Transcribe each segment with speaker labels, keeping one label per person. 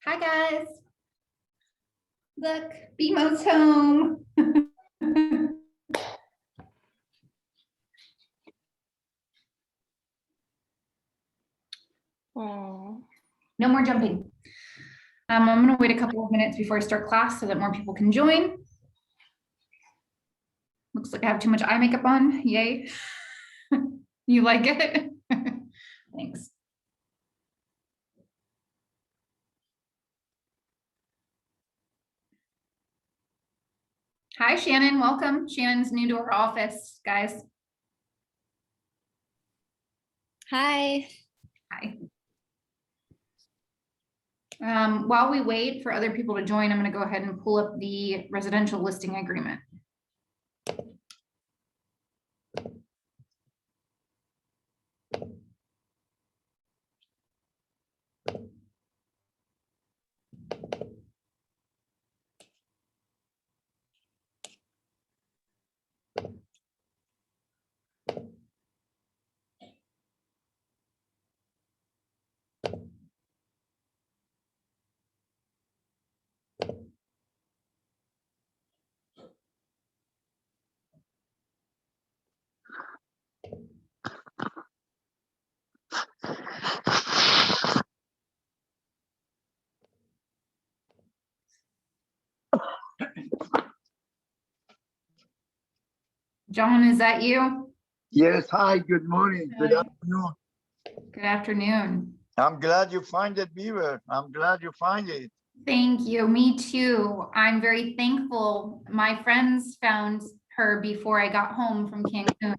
Speaker 1: Hi guys. Look, BMO's home.
Speaker 2: Oh.
Speaker 1: No more jumping. I'm going to wait a couple of minutes before I start class so that more people can join. Looks like I have too much eye makeup on. Yay. You like it? Thanks. Hi, Shannon. Welcome. Shannon's new to our office, guys.
Speaker 2: Hi.
Speaker 1: Hi. While we wait for other people to join, I'm going to go ahead and pull up the residential listing agreement. John, is that you?
Speaker 3: Yes, hi, good morning, good afternoon.
Speaker 1: Good afternoon.
Speaker 3: I'm glad you find it, Beaver. I'm glad you find it.
Speaker 1: Thank you. Me too. I'm very thankful. My friends found her before I got home from Cancun.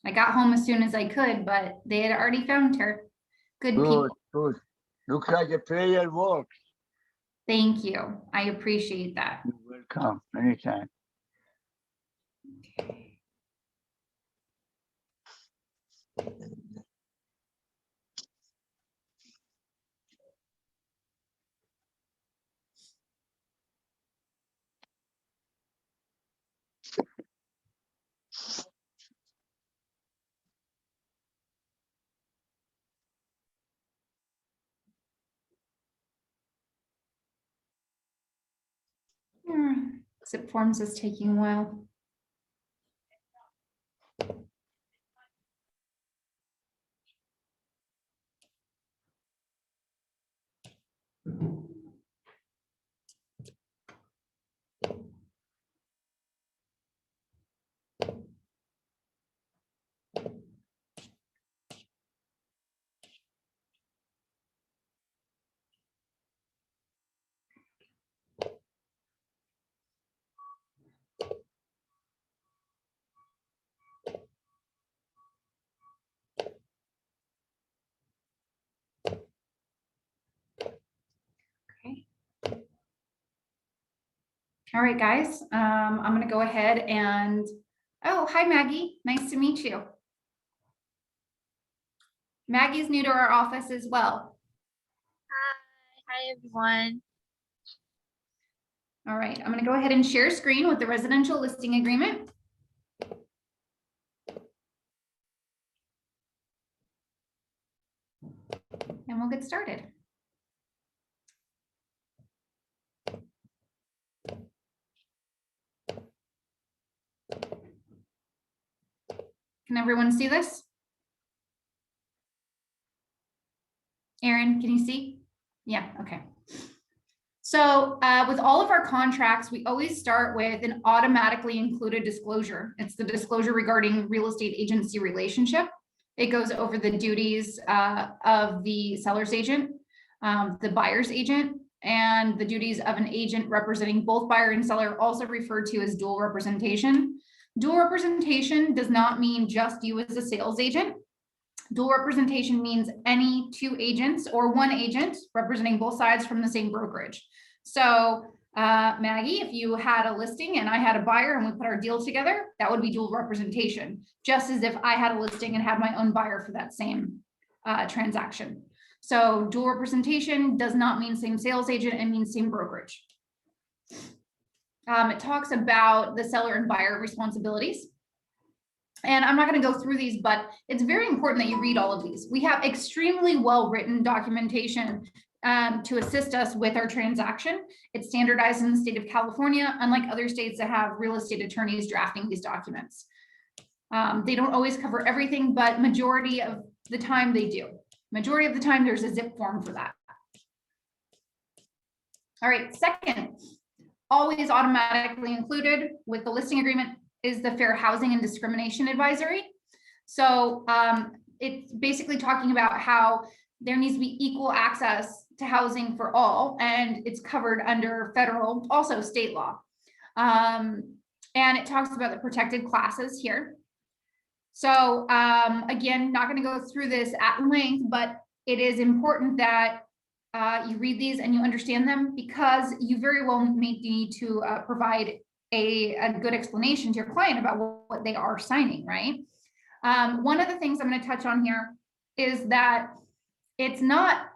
Speaker 1: I got home as soon as I could, but they had already found her. Good people.
Speaker 3: Good. Looks like a prayer works.
Speaker 1: Thank you. I appreciate that.
Speaker 3: You're welcome, anytime.
Speaker 1: Zip forms is taking a while. Okay. All right, guys. I'm going to go ahead and, oh, hi, Maggie. Nice to meet you. Maggie's new to our office as well.
Speaker 2: Hi, everyone.
Speaker 1: All right, I'm going to go ahead and share screen with the residential listing agreement. And we'll get started. Can everyone see this? Aaron, can you see? Yeah, okay. So with all of our contracts, we always start with an automatically included disclosure. It's the disclosure regarding real estate agency relationship. It goes over the duties of the seller's agent, the buyer's agent, and the duties of an agent representing both buyer and seller, also referred to as dual representation. Dual representation does not mean just you as a sales agent. Dual representation means any two agents or one agent representing both sides from the same brokerage. So Maggie, if you had a listing and I had a buyer and we put our deal together, that would be dual representation, just as if I had a listing and had my own buyer for that same transaction. So dual representation does not mean same sales agent, it means same brokerage. It talks about the seller and buyer responsibilities. And I'm not going to go through these, but it's very important that you read all of these. We have extremely well-written documentation to assist us with our transaction. It's standardized in the state of California, unlike other states that have real estate attorneys drafting these documents. They don't always cover everything, but majority of the time they do. Majority of the time there's a zip form for that. All right, second, always automatically included with the listing agreement is the Fair Housing and Discrimination Advisory. So it's basically talking about how there needs to be equal access to housing for all, and it's covered under federal, also state law. And it talks about the protected classes here. So again, not going to go through this at length, but it is important that you read these and you understand them, because you very well may need to provide a good explanation to your client about what they are signing, right? One of the things I'm going to touch on here is that it's not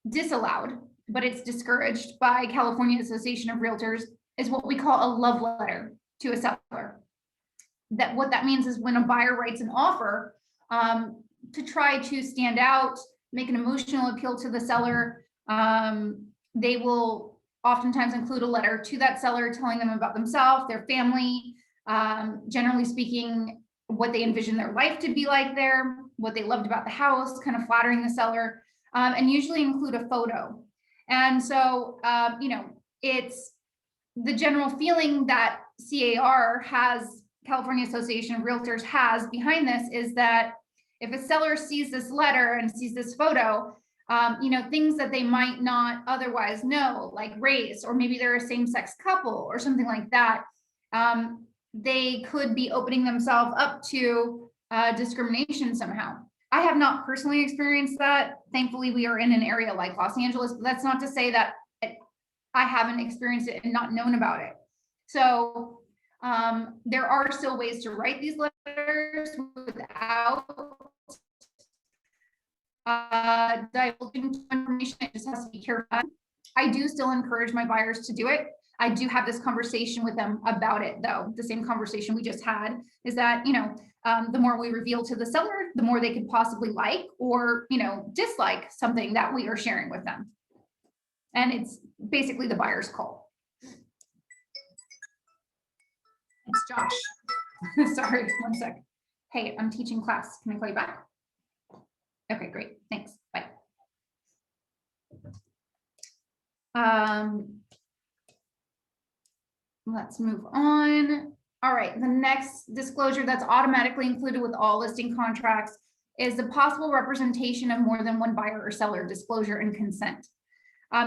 Speaker 1: disallowed, but it's discouraged by California Association of Realtors, is what we call a love letter to a seller. That what that means is when a buyer writes an offer to try to stand out, make an emotional appeal to the seller, they will oftentimes include a letter to that seller telling them about themselves, their family, generally speaking, what they envision their life to be like there, what they loved about the house, kind of flattering the seller, and usually include a photo. And so, you know, it's the general feeling that CAR has, California Association of Realtors has behind this, is that if a seller sees this letter and sees this photo, you know, things that they might not otherwise know, like race, or maybe they're a same-sex couple or something like that, they could be opening themselves up to discrimination somehow. I have not personally experienced that. Thankfully, we are in an area like Los Angeles, but that's not to say that I haven't experienced it and not known about it. So there are still ways to write these letters without divulging information. It just has to be careful. I do still encourage my buyers to do it. I do have this conversation with them about it, though. The same conversation we just had is that, you know, the more we reveal to the seller, the more they could possibly like or, you know, dislike something that we are sharing with them. And it's basically the buyer's call. It's Josh. Sorry, one sec. Hey, I'm teaching class. Can I call you back? Okay, great. Thanks. Bye. Let's move on. All right, the next disclosure that's automatically included with all listing contracts is the possible representation of more than one buyer or seller disclosure and consent.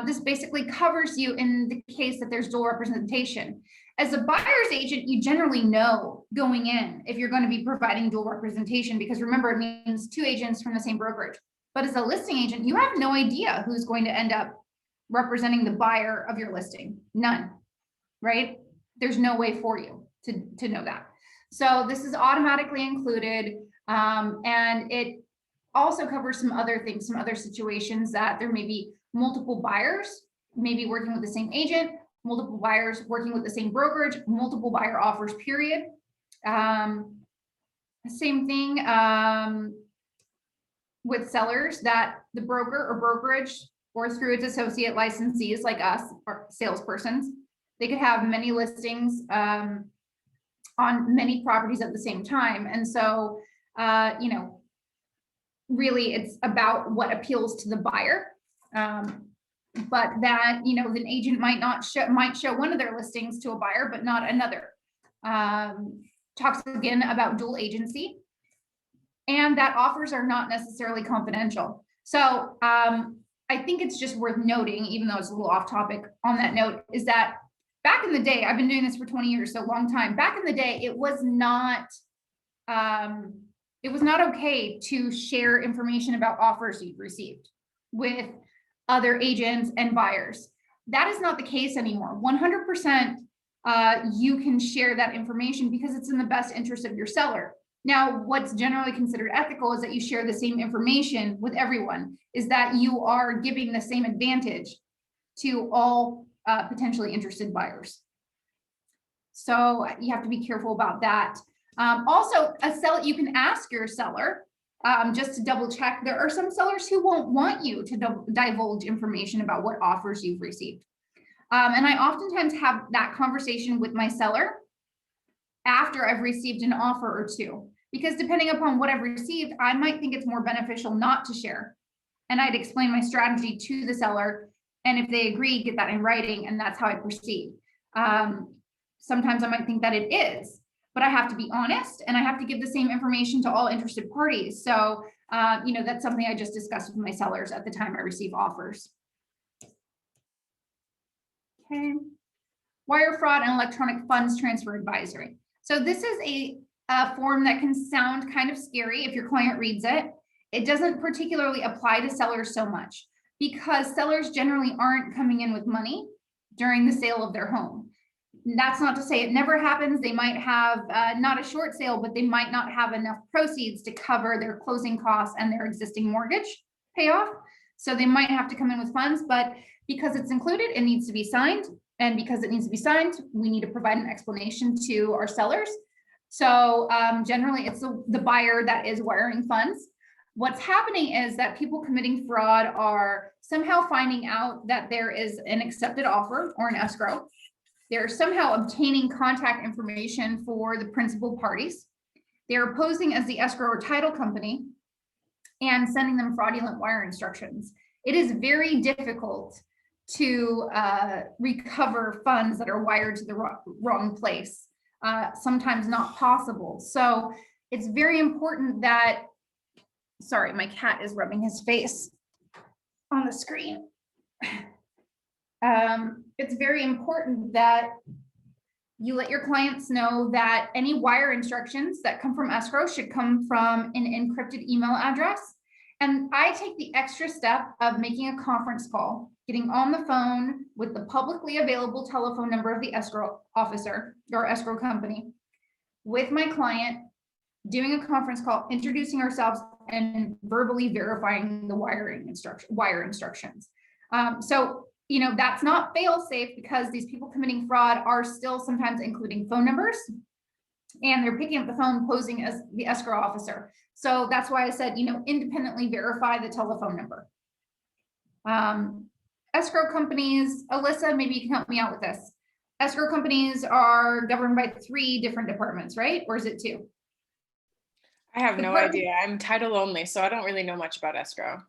Speaker 1: This basically covers you in the case that there's dual representation. As a buyer's agent, you generally know going in if you're going to be providing dual representation, because remember, it means two agents from the same brokerage. But as a listing agent, you have no idea who's going to end up representing the buyer of your listing. None, right? There's no way for you to know that. So this is automatically included, and it also covers some other things, some other situations that there may be multiple buyers, maybe working with the same agent, multiple buyers working with the same brokerage, multiple buyer offers, period. Same thing with sellers, that the broker or brokerage or through its associate licensees like us or salespersons, they could have many listings on many properties at the same time. And so, you know, really it's about what appeals to the buyer. But that, you know, an agent might show one of their listings to a buyer, but not another. Talks again about dual agency, and that offers are not necessarily confidential. So I think it's just worth noting, even though it's a little off topic on that note, is that back in the day, I've been doing this for 20 years, so a long time. Back in the day, it was not okay to share information about offers you've received with other agents and buyers. That is not the case anymore. 100% you can share that information because it's in the best interest of your seller. Now, what's generally considered ethical is that you share the same information with everyone, is that you are giving the same advantage to all potentially interested buyers. So you have to be careful about that. Also, a seller, you can ask your seller just to double check. There are some sellers who won't want you to divulge information about what offers you've received. And I oftentimes have that conversation with my seller after I've received an offer or two, because depending upon what I've received, I might think it's more beneficial not to share. And I'd explain my strategy to the seller. And if they agree, get that in writing, and that's how I proceed. Sometimes I might think that it is, but I have to be honest, and I have to give the same information to all interested parties. So, that's something I just discussed with my sellers at the time I receive offers. Okay. Wire fraud and electronic funds transfer advisory. So this is a form that can sound kind of scary if your client reads it. It doesn't particularly apply to sellers so much, because sellers generally aren't coming in with money during the sale of their home. That's not to say it never happens. They might have not a short sale, but they might not have enough proceeds to cover their closing costs and their existing mortgage payoff. So they might have to come in with funds, but because it's included, it needs to be signed. And because it needs to be signed, we need to provide an explanation to our sellers. So generally it's the buyer that is wiring funds. What's happening is that people committing fraud are somehow finding out that there is an accepted offer or an escrow. They're somehow obtaining contact information for the principal parties. They're posing as the escrow or title company and sending them fraudulent wire instructions. It is very difficult to recover funds that are wired to the wrong place. Sometimes not possible. So it's very important that, sorry, my cat is rubbing his face on the screen. It's very important that you let your clients know that any wire instructions that come from escrow should come from an encrypted email address. And I take the extra step of making a conference call, getting on the phone with the publicly available telephone number of the escrow officer or escrow company with my client, doing a conference call, introducing ourselves, and verbally verifying the wire instructions. So, that's not fail safe, because these people committing fraud are still sometimes including phone numbers, and they're picking up the phone posing as the escrow officer. So that's why I said, independently verify the telephone number. Escrow companies, Alyssa, maybe you can help me out with this. Escrow companies are governed by 3 different departments, right? Or is it 2?
Speaker 4: I have no idea. I'm title only, so I don't really know much about escrow.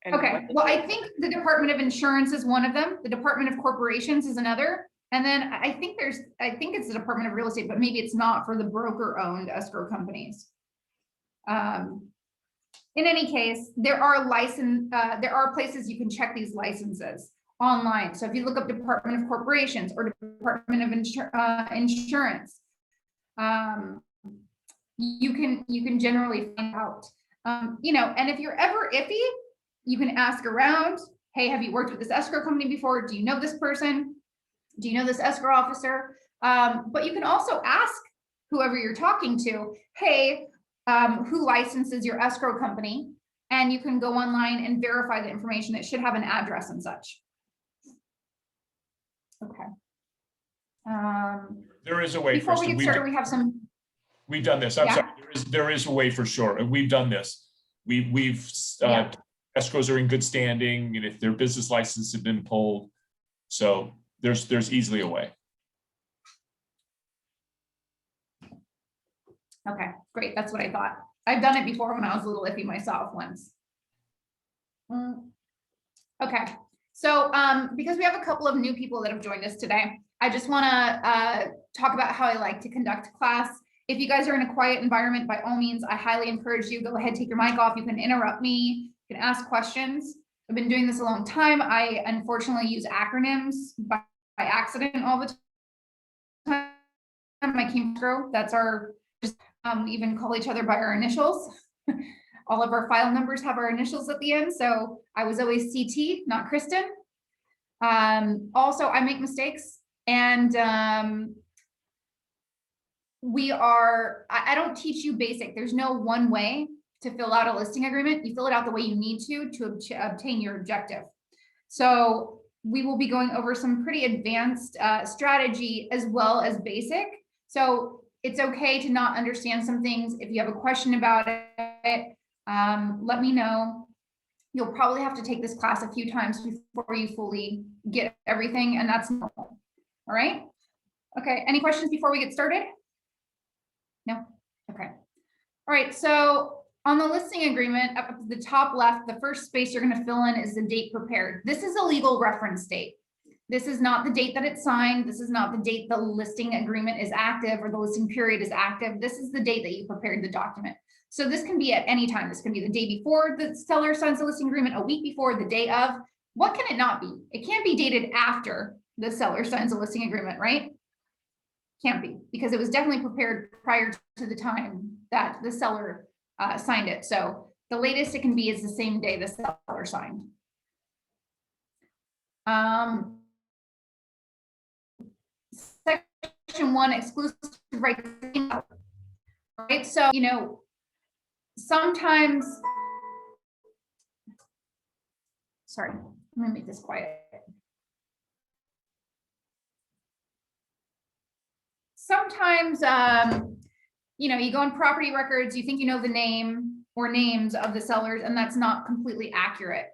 Speaker 1: Okay, well, I think the Department of Insurance is one of them. The Department of Corporations is another. And then I think it's the Department of Real Estate, but maybe it's not for the broker-owned escrow companies. In any case, there are places you can check these licenses online. So if you look up Department of Corporations or Department of Insurance, you can generally find out. And if you're ever iffy, you can ask around. Hey, have you worked with this escrow company before? Do you know this person? Do you know this escrow officer? But you can also ask whoever you're talking to, hey, who licenses your escrow company? And you can go online and verify the information. It should have an address and such. Okay.
Speaker 5: There is a way.
Speaker 1: Before we get started, we have some.
Speaker 5: We've done this. I'm sorry. There is a way for sure, and we've done this. We've escrows are in good standing, and if their business license have been pulled, so there's easily a way.
Speaker 1: Okay, great. That's what I thought. I've done it before when I was a little iffy myself once. Okay, so because we have a couple of new people that have joined us today, I just want to talk about how I like to conduct class. If you guys are in a quiet environment, by all means, I highly encourage you, go ahead, take your mic off. You can interrupt me, you can ask questions. I've been doing this a long time. I unfortunately use acronyms by accident all the time. I came through, that's our, we even call each other by our initials. All of our file numbers have our initials at the end. So I was always CT, not Kristen. Also, I make mistakes, and I don't teach you basic. There's no one way to fill out a listing agreement. You fill it out the way you need to obtain your objective. So we will be going over some pretty advanced strategy as well as basic. So it's okay to not understand some things. If you have a question about it, let me know. You'll probably have to take this class a few times before you fully get everything, and that's normal. All right. Okay. Any questions before we get started? No. Okay. All right. So on the listing agreement, up at the top left, the first space you're going to fill in is the date prepared. This is a legal reference date. This is not the date that it's signed. This is not the date the listing agreement is active or the listing period is active. This is the date that you prepared the document. So this can be at any time. This can be the day before the seller signs the listing agreement, a week before, the day of. What can it not be? It can't be dated after the seller signs the listing agreement, right? Can't be, because it was definitely prepared prior to the time that the seller signed it. So the latest it can be is the same day the seller signed. Section 1, exclusive rights. Right, so sometimes, sorry, I'm gonna make this quiet. Sometimes, you go on property records, you think you know the name or names of the sellers, and that's not completely accurate.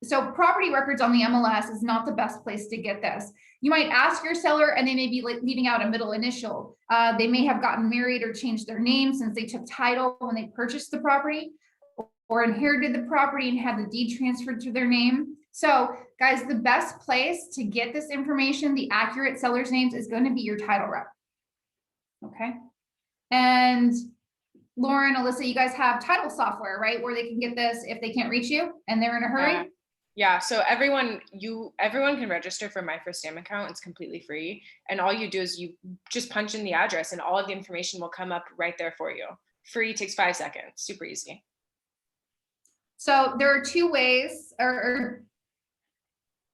Speaker 1: So property records on the MLS is not the best place to get this. You might ask your seller and they may be leaving out a middle initial. They may have gotten married or changed their name since they took title when they purchased the property or inherited the property and had the deed transferred to their name. So guys, the best place to get this information, the accurate seller's names, is going to be your title rep. Okay. And Lauren, Alyssa, you guys have title software, right? Where they can get this if they can't reach you and they're in a hurry.
Speaker 4: Yeah, so everyone can register for My First Stamp account. It's completely free. And all you do is you just punch in the address and all of the information will come up right there for you. Free, takes 5 seconds, super easy.
Speaker 1: So there are two ways or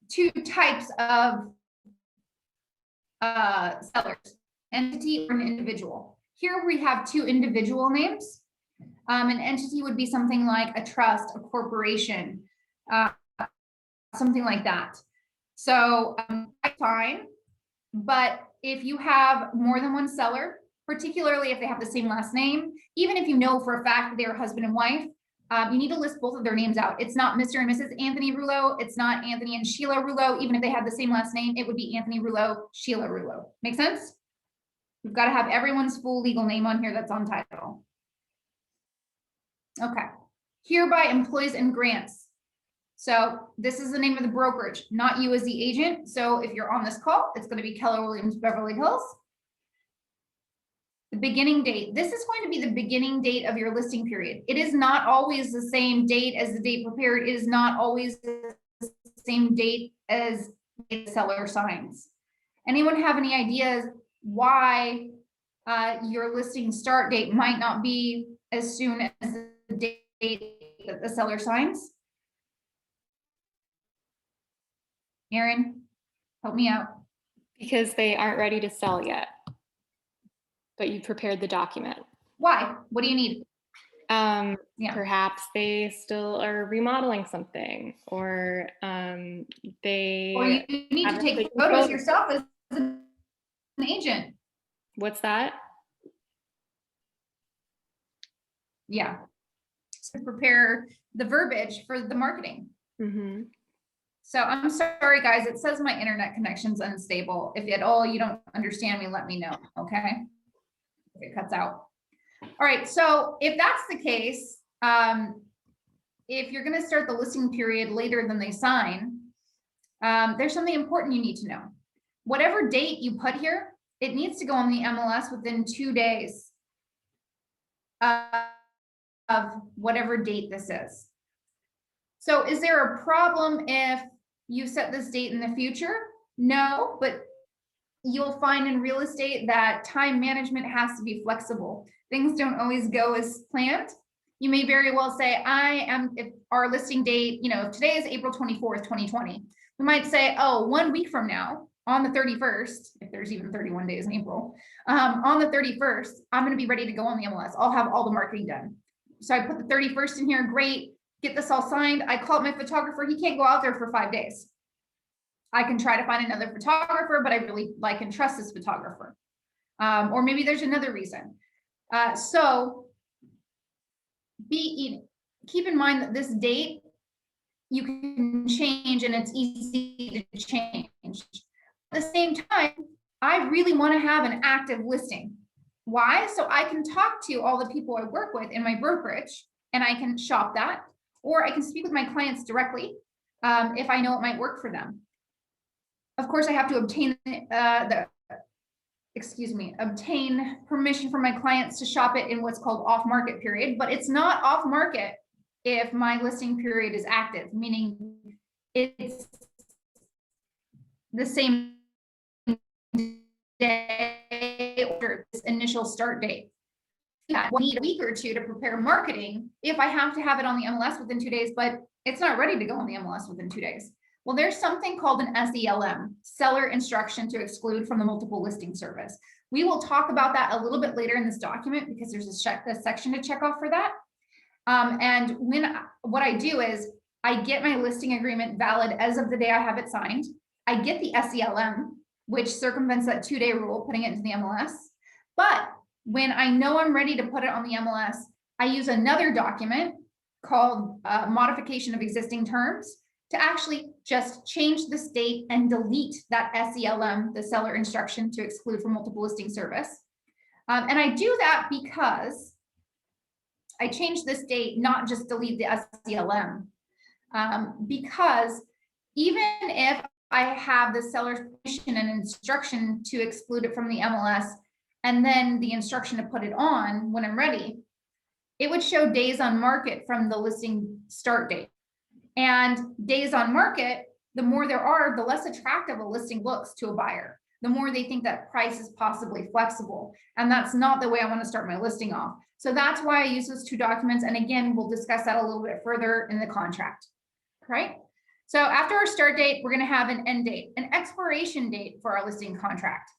Speaker 1: two types of sellers, entity or an individual. Here we have two individual names. An entity would be something like a trust, a corporation, something like that. So fine, but if you have more than one seller, particularly if they have the same last name, even if you know for a fact that they're husband and wife, you need to list both of their names out. It's not Mr. and Mrs. Anthony Rouleau. It's not Anthony and Sheila Rouleau. Even if they have the same last name, it would be Anthony Rouleau, Sheila Rouleau. Make sense? We've got to have everyone's full legal name on here that's on title. Okay. Hereby employs and grants. So this is the name of the brokerage, not you as the agent. So if you're on this call, it's going to be Keller Williams, Beverly Hills. The beginning date. This is going to be the beginning date of your listing period. It is not always the same date as the date prepared. It is not always the same date as the seller signs. Anyone have any ideas why your listing start date might not be as soon as the date that the seller signs? Erin, help me out.
Speaker 6: Because they aren't ready to sell yet, but you prepared the document.
Speaker 1: Why? What do you need? Yeah.
Speaker 6: Perhaps they still are remodeling something, or they.
Speaker 1: Or you need to take photos yourself as an agent.
Speaker 6: What's that?
Speaker 1: Yeah. To prepare the verbiage for the marketing.
Speaker 6: Mm-hmm.
Speaker 1: So I'm sorry, guys. It says my internet connection's unstable. If at all you don't understand me, let me know. Okay. If it cuts out. All right. So if that's the case, if you're going to start the listing period later than they sign, there's something important you need to know. Whatever date you put here, it needs to go on the MLS within 2 days of whatever date this is. So is there a problem if you set this date in the future? No, but you'll find in real estate that time management has to be flexible. Things don't always go as planned. You may very well say, if our listing date, if today is April 24th, 2020, we might say, oh, 1 week from now, on the 31st, if there's even 31 days in April, on the 31st, I'm going to be ready to go on the MLS. I'll have all the marketing done. So I put the 31st in here. Great. Get this all signed. I called my photographer. He can't go out there for 5 days. I can try to find another photographer, but I really like and trust this photographer. Or maybe there's another reason. So keep in mind that this date you can change and it's easy to change. At the same time, I really want to have an active listing. Why? So I can talk to all the people I work with in my brokerage and I can shop that, or I can speak with my clients directly if I know it might work for them. Of course, I have to obtain obtain permission from my clients to shop it in what's called off-market period, but it's not off-market if my listing period is active, meaning it's the same day or this initial start date. I need a week or two to prepare marketing if I have to have it on the MLS within 2 days, but it's not ready to go on the MLS within 2 days. Well, there's something called an SELM, Seller Instruction to Exclude from the Multiple Listing Service. We will talk about that a little bit later in this document because there's a section to check off for that. And what I do is I get my listing agreement valid as of the day I have it signed. I get the SELM, which circumvents that 2-day rule, putting it into the MLS. But when I know I'm ready to put it on the MLS, I use another document called Modification of Existing Terms to actually just change the date and delete that SELM, the Seller Instruction to Exclude from Multiple Listing Service. And I do that because I change this date, not just delete the SELM, because even if I have the seller's permission and instruction to exclude it from the MLS, and then the instruction to put it on when I'm ready, it would show days on market from the listing start date. And days on market, the more there are, the less attractive a listing looks to a buyer, the more they think that price is possibly flexible. And that's not the way I want to start my listing off. So that's why I use those 2 documents. And again, we'll discuss that a little bit further in the contract, right? So after our start date, we're going to have an end date, an expiration date for our listing contract.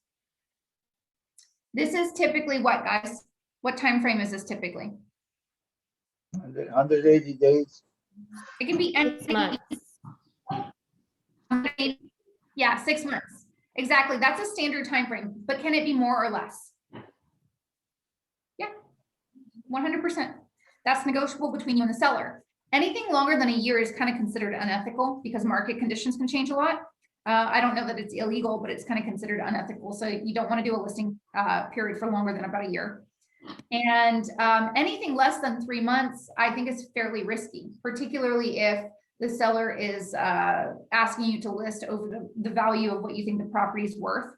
Speaker 1: This is typically what, guys? What time frame is this typically?
Speaker 3: 180 days.
Speaker 1: It can be
Speaker 6: 6 months.
Speaker 1: Yeah, 6 months. Exactly. That's a standard time frame, but can it be more or less? Yeah, 100%. That's negotiable between you and the seller. Anything longer than a year is kind of considered unethical because market conditions can change a lot. I don't know that it's illegal, but it's kind of considered unethical. So you don't want to do a listing period for longer than about a year. And anything less than 3 months, I think is fairly risky, particularly if the seller is asking you to list over the value of what you think the property is worth.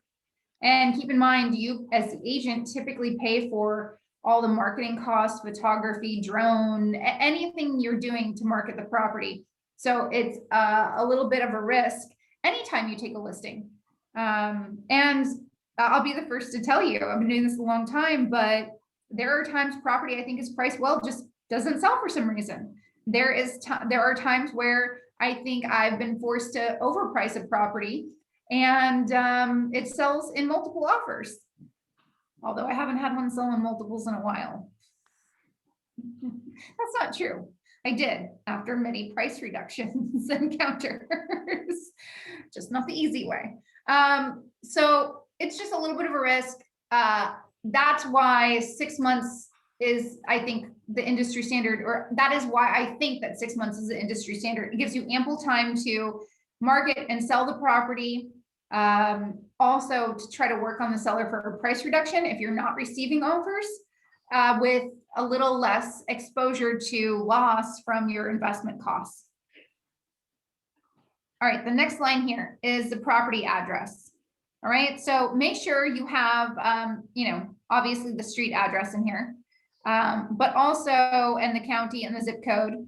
Speaker 1: And keep in mind, you as the agent typically pay for all the marketing costs, photography, drone, anything you're doing to market the property. So it's a little bit of a risk anytime you take a listing. And I'll be the first to tell you, I've been doing this a long time, but there are times property I think is priced well just doesn't sell for some reason. There are times where I think I've been forced to overprice a property and it sells in multiple offers. Although I haven't had one sell in multiples in a while. That's not true. I did after many price reductions and counters, just not the easy way. So it's just a little bit of a risk. That's why 6 months is, I think, the industry standard, or that is why I think that 6 months is the industry standard. It gives you ample time to market and sell the property. Also to try to work on the seller for a price reduction if you're not receiving offers, with a little less exposure to loss from your investment costs. All right, the next line here is the property address. All right, so make sure you have, obviously the street address in here, but also, and the county and the zip code.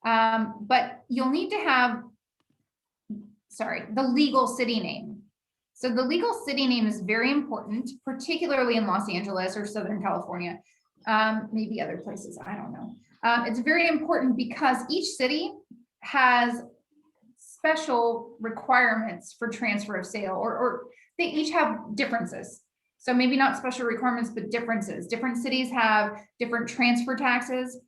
Speaker 1: But you'll need to have, the legal city name. So the legal city name is very important, particularly in Los Angeles or Southern California, maybe other places, I don't know. It's very important because each city has special requirements for transfer of sale, or they each have differences. So maybe not special requirements, but differences. Different cities have different transfer taxes.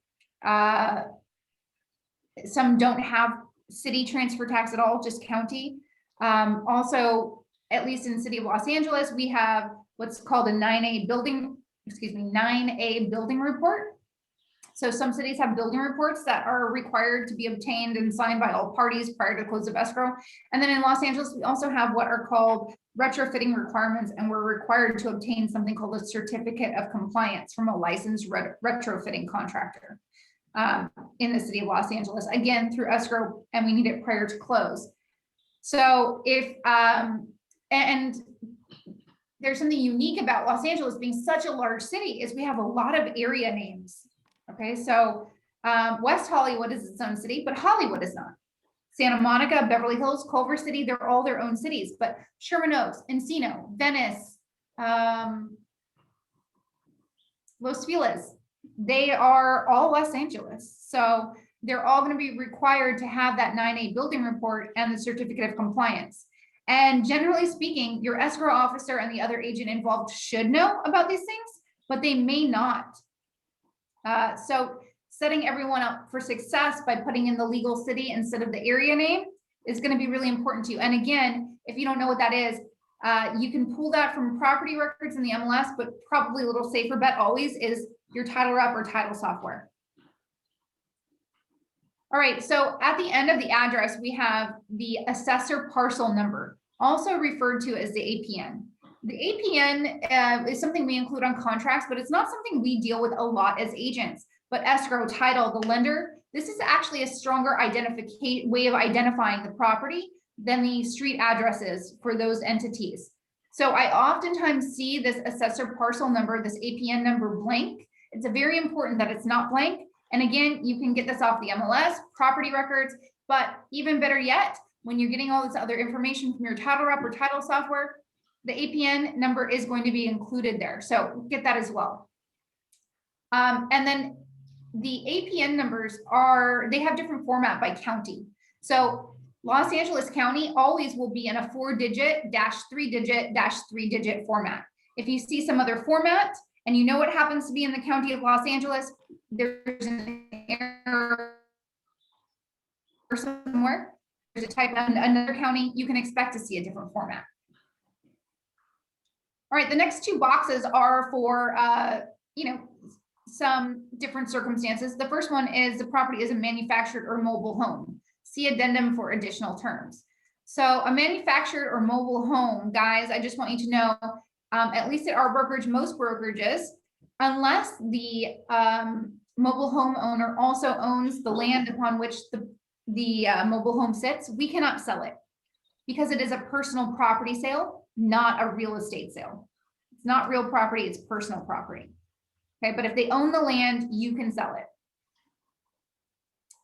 Speaker 1: Some don't have city transfer tax at all, just county. Also, at least in the city of Los Angeles, we have what's called a 9A building report. So some cities have building reports that are required to be obtained and signed by all parties prior to close of escrow. And then in Los Angeles, we also have what are called retrofitting requirements, and we're required to obtain something called a certificate of compliance from a licensed retrofitting contractor in the city of Los Angeles, again, through escrow, and we need it prior to close. So if, and there's something unique about Los Angeles being such a large city is we have a lot of area names. Okay, so West Hollywood is its own city, but Hollywood is not. Santa Monica, Beverly Hills, Culver City, they're all their own cities, but Sherman Oaks, Encino, Venice, Los Feliz, they are all Los Angeles. So they're all going to be required to have that 9A building report and the certificate of compliance. And generally speaking, your escrow officer and the other agent involved should know about these things, but they may not. So setting everyone up for success by putting in the legal city instead of the area name is going to be really important to you. And again, if you don't know what that is, you can pull that from property records in the MLS, but probably a little safer bet always is your title rep or title software. All right, so at the end of the address, we have the assessor parcel number, also referred to as the APN. The APN is something we include on contracts, but it's not something we deal with a lot as agents. But escrow, title, the lender, this is actually a stronger way of identifying the property than the street addresses for those entities. So I oftentimes see this assessor parcel number, this APN number blank. It's very important that it's not blank. And again, you can get this off the MLS, property records, but even better yet, when you're getting all this other information from your title rep or title software, the APN number is going to be included there. So get that as well. And then the APN numbers they have different format by county. So Los Angeles County always will be in a 4-digit - 3-digit - 3-digit format. If you see some other format and you know what happens to be in the county of Los Angeles, there's an error somewhere. There's a type in another county, you can expect to see a different format. All right, the next two boxes are for, some different circumstances. The first one is the property is a manufactured or mobile home. See addendum for additional terms. So a manufactured or mobile home, guys, I just want you to know, at least at our brokerage, most brokerages, unless the mobile home owner also owns the land upon which the mobile home sits, we cannot sell it because it is a personal property sale, not a real estate sale. It's not real property, it's personal property. Okay, but if they own the land, you can sell it.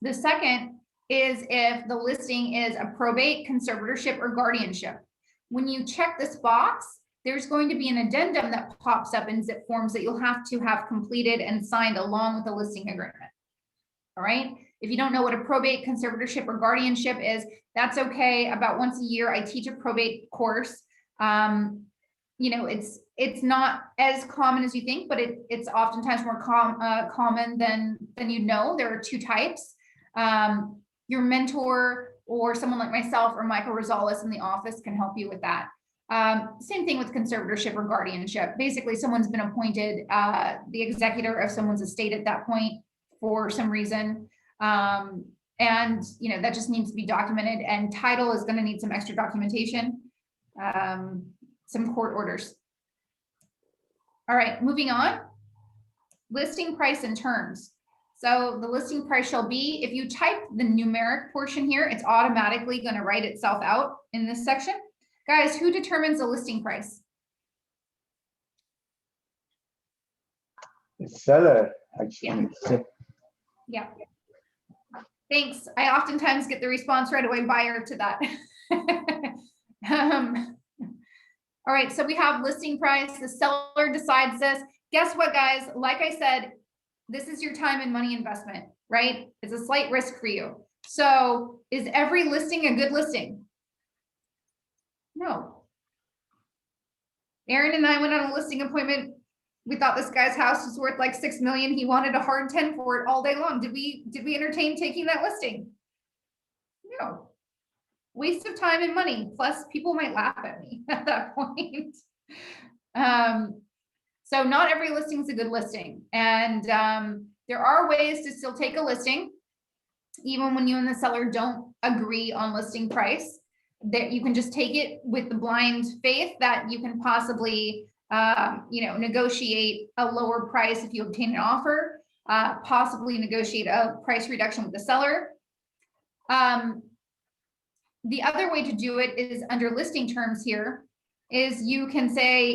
Speaker 1: The second is if the listing is a probate, conservatorship, or guardianship. When you check this box, there's going to be an addendum that pops up in zip forms that you'll have to have completed and signed along with the listing agreement. All right. If you don't know what a probate, conservatorship, or guardianship is, that's okay. About once a year, I teach a probate course. It's not as common as you think, but it's oftentimes more common than you know. There are two types. Your mentor or someone like myself or Michael Rosales in the office can help you with that. Same thing with conservatorship or guardianship. Basically, someone's been appointed the executor of someone's estate at that point for some reason. And that just needs to be documented, and title is going to need some extra documentation, some court orders. All right, moving on. Listing price and terms. So the listing price shall be, if you type the numeric portion here, it's automatically going to write itself out in this section. Guys, who determines the listing price?
Speaker 7: The seller, actually.
Speaker 1: Yeah. Thanks. I oftentimes get the response right away, buyer to that. All right, so we have listing price. The seller decides this. Guess what, guys? Like I said, this is your time and money investment, right? It's a slight risk for you. So is every listing a good listing? No. Aaron and I went on a listing appointment. We thought this guy's house was worth like 6 million. He wanted a hard 10 for it all day long. Did we entertain taking that listing? No. Waste of time and money. Plus, people might laugh at me at that point. So not every listing is a good listing. And there are ways to still take a listing, even when you and the seller don't agree on listing price, that you can just take it with the blind faith that you can possibly, negotiate a lower price if you obtain an offer, possibly negotiate a price reduction with the seller. The other way to do it is under listing terms here, is you can say,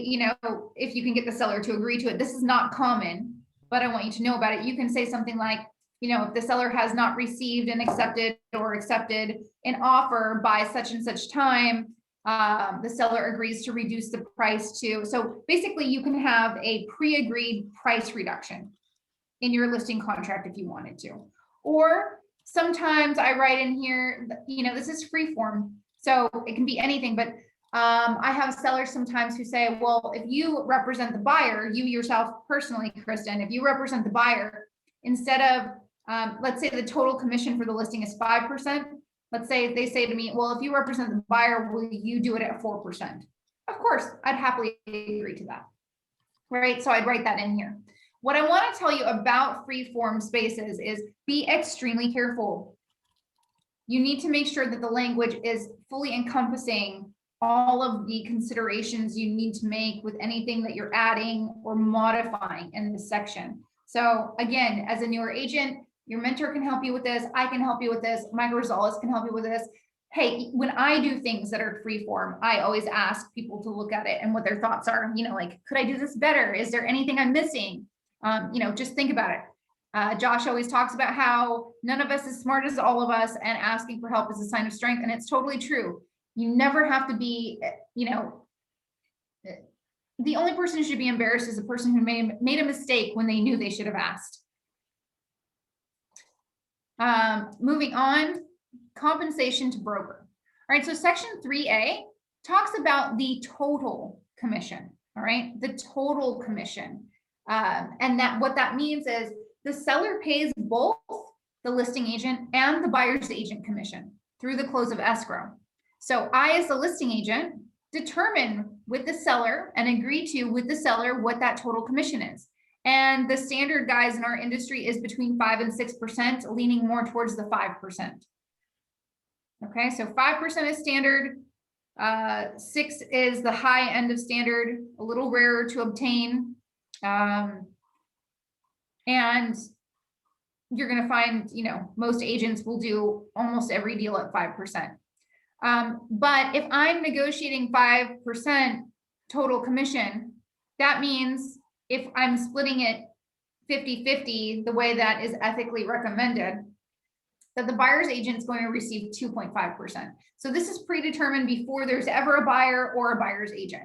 Speaker 1: if you can get the seller to agree to it, this is not common, but I want you to know about it. You can say something like, if the seller has not received and accepted an offer by such and such time, the seller agrees to reduce the price to. So basically you can have a pre-agreed price reduction in your listing contract if you wanted to. Or sometimes I write in here, this is free form, so it can be anything, but I have sellers sometimes who say, well, if you represent the buyer, you yourself personally, Kristen, if you represent the buyer, instead of, let's say the total commission for the listing is 5%. Let's say they say to me, well, if you represent the buyer, will you do it at 4%? Of course, I'd happily agree to that. Right, so I'd write that in here. What I want to tell you about free form spaces is be extremely careful. You need to make sure that the language is fully encompassing all of the considerations you need to make with anything that you're adding or modifying in this section. So again, as a newer agent, your mentor can help you with this. I can help you with this. Mike Rosales can help you with this. Hey, when I do things that are free form, I always ask people to look at it and what their thoughts are. Like, could I do this better? Is there anything I'm missing? Just think about it. Josh always talks about how none of us is smart as all of us, and asking for help is a sign of strength. And it's totally true. You never have to be, the only person who should be embarrassed is the person who made a mistake when they knew they should have asked. Moving on, compensation to broker. All right, so section 3A talks about the total commission. All right, the total commission. And what that means is the seller pays both the listing agent and the buyer's agent commission through the close of escrow. So I, as the listing agent, determine with the seller and agree to with the seller what that total commission is. And the standard, guys, in our industry is between 5 and 6%, leaning more towards the 5%. Okay, so 5% is standard. 6 is the high end of standard, a little rarer to obtain. And you're going to find, most agents will do almost every deal at 5%. But if I'm negotiating 5% total commission, that means if I'm splitting it 50-50, the way that is ethically recommended, that the buyer's agent is going to receive 2.5%. So this is predetermined before there's ever a buyer or a buyer's agent.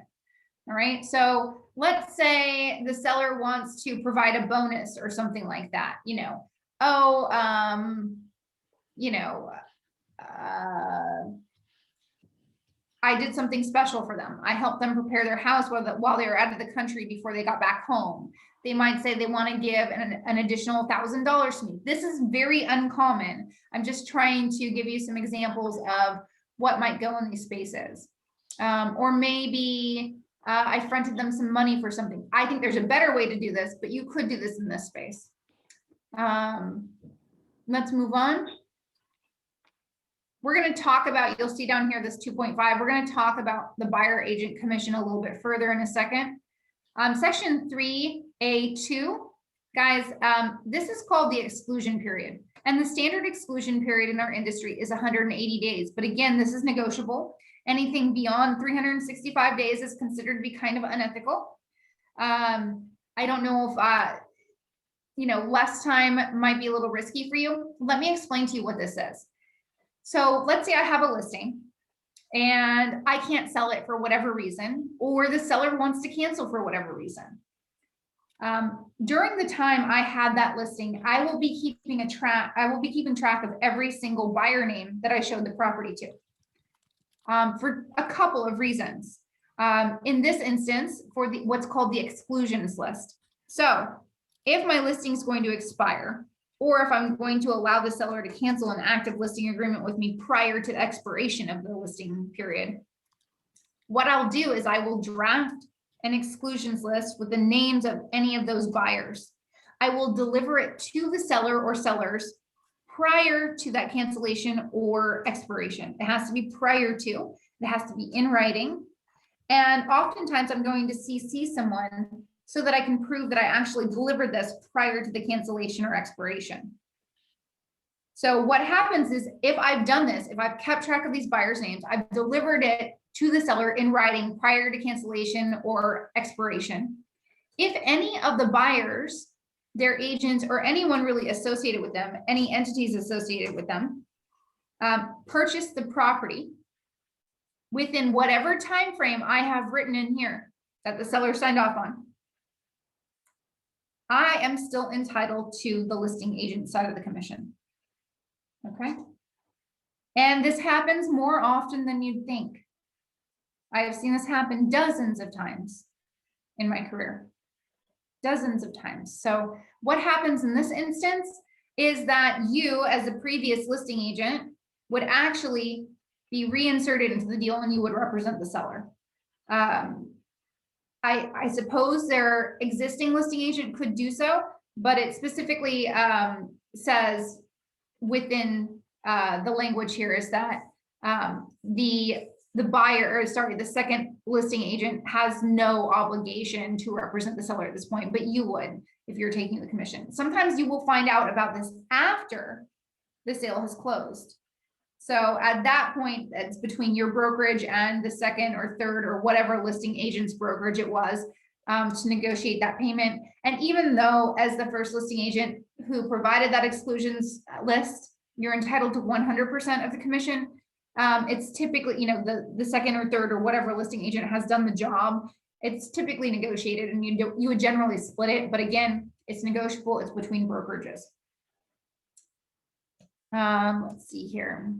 Speaker 1: All right, so let's say the seller wants to provide a bonus or something like that, I did something special for them. I helped them prepare their house while they were out of the country before they got back home. They might say they want to give an additional $1,000 to me. This is very uncommon. I'm just trying to give you some examples of what might go in these spaces. Or maybe I fronted them some money for something. I think there's a better way to do this, but you could do this in this space. Let's move on. We're going to talk about, you'll see down here, this 2.5. We're going to talk about the buyer agent commission a little bit further in a second. Section 3A2, guys, this is called the exclusion period. And the standard exclusion period in our industry is 180 days. But again, this is negotiable. Anything beyond 365 days is considered to be kind of unethical. I don't know if, less time might be a little risky for you. Let me explain to you what this is. So let's say I have a listing and I can't sell it for whatever reason, or the seller wants to cancel for whatever reason. During the time I had that listing, I will be keeping track of every single buyer name that I showed the property to. For a couple of reasons. In this instance, for what's called the exclusions list. So if my listing is going to expire, or if I'm going to allow the seller to cancel an active listing agreement with me prior to the expiration of the listing period, what I'll do is I will draft an exclusions list with the names of any of those buyers. I will deliver it to the seller or sellers prior to that cancellation or expiration. It has to be prior to, it has to be in writing. And oftentimes I'm going to CC someone so that I can prove that I actually delivered this prior to the cancellation or expiration. So what happens is if I've done this, if I've kept track of these buyers' names, I've delivered it to the seller in writing prior to cancellation or expiration. If any of the buyers, their agents, or anyone really associated with them, any entities associated with them, purchase the property within whatever time frame I have written in here that the seller signed off on, I am still entitled to the listing agent side of the commission. Okay. And this happens more often than you'd think. I have seen this happen dozens of times in my career. Dozens of times. So what happens in this instance is that you, as a previous listing agent, would actually be reinserted into the deal and you would represent the seller. I suppose their existing listing agent could do so, but it specifically says within the language here is that the buyer, or sorry, the second listing agent has no obligation to represent the seller at this point, but you would if you're taking the commission. Sometimes you will find out about this after the sale has closed. So at that point, it's between your brokerage and the second or third or whatever listing agent's brokerage it was to negotiate that payment. And even though as the first listing agent who provided that exclusions list, you're entitled to 100% of the commission, it's typically, you know, the second or third or whatever listing agent has done the job, it's typically negotiated and you would generally split it. But again, it's negotiable, it's between brokerages. Let's see here.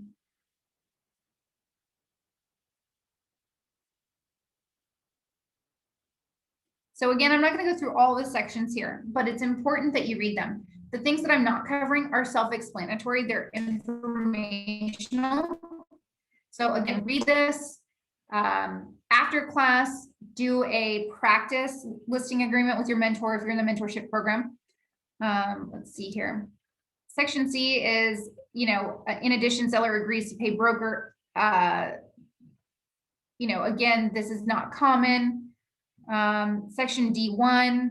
Speaker 1: So again, I'm not going to go through all the sections here, but it's important that you read them. The things that I'm not covering are self-explanatory. They're informational. So again, read this. After class, do a practice listing agreement with your mentor if you're in the mentorship program. Let's see here. Section C is, you know, in addition, seller agrees to pay broker. You know, again, this is not common. Section D1,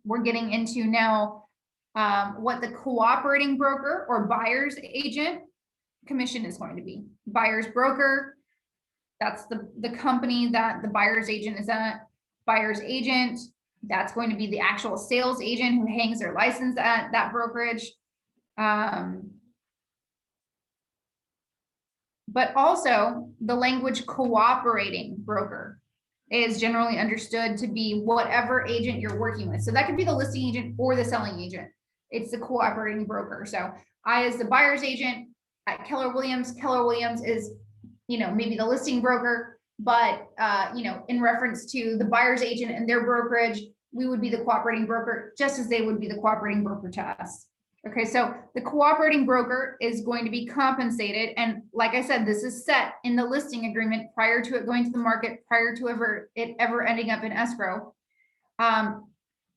Speaker 1: we're getting into now what the cooperating broker or buyer's agent commission is going to be. Buyer's broker, that's the company that the buyer's agent is at. Buyer's agent, that's going to be the actual sales agent who hangs their license at that brokerage. But also the language cooperating broker is generally understood to be whatever agent you're working with. So that could be the listing agent or the selling agent. It's the cooperating broker. So I, as the buyer's agent at Keller Williams is, you know, maybe the listing broker, but, you know, in reference to the buyer's agent and their brokerage, we would be the cooperating broker, just as they would be the cooperating broker to us. Okay, so the cooperating broker is going to be compensated. And like I said, this is set in the listing agreement prior to it going to the market, prior to it ever ending up in escrow,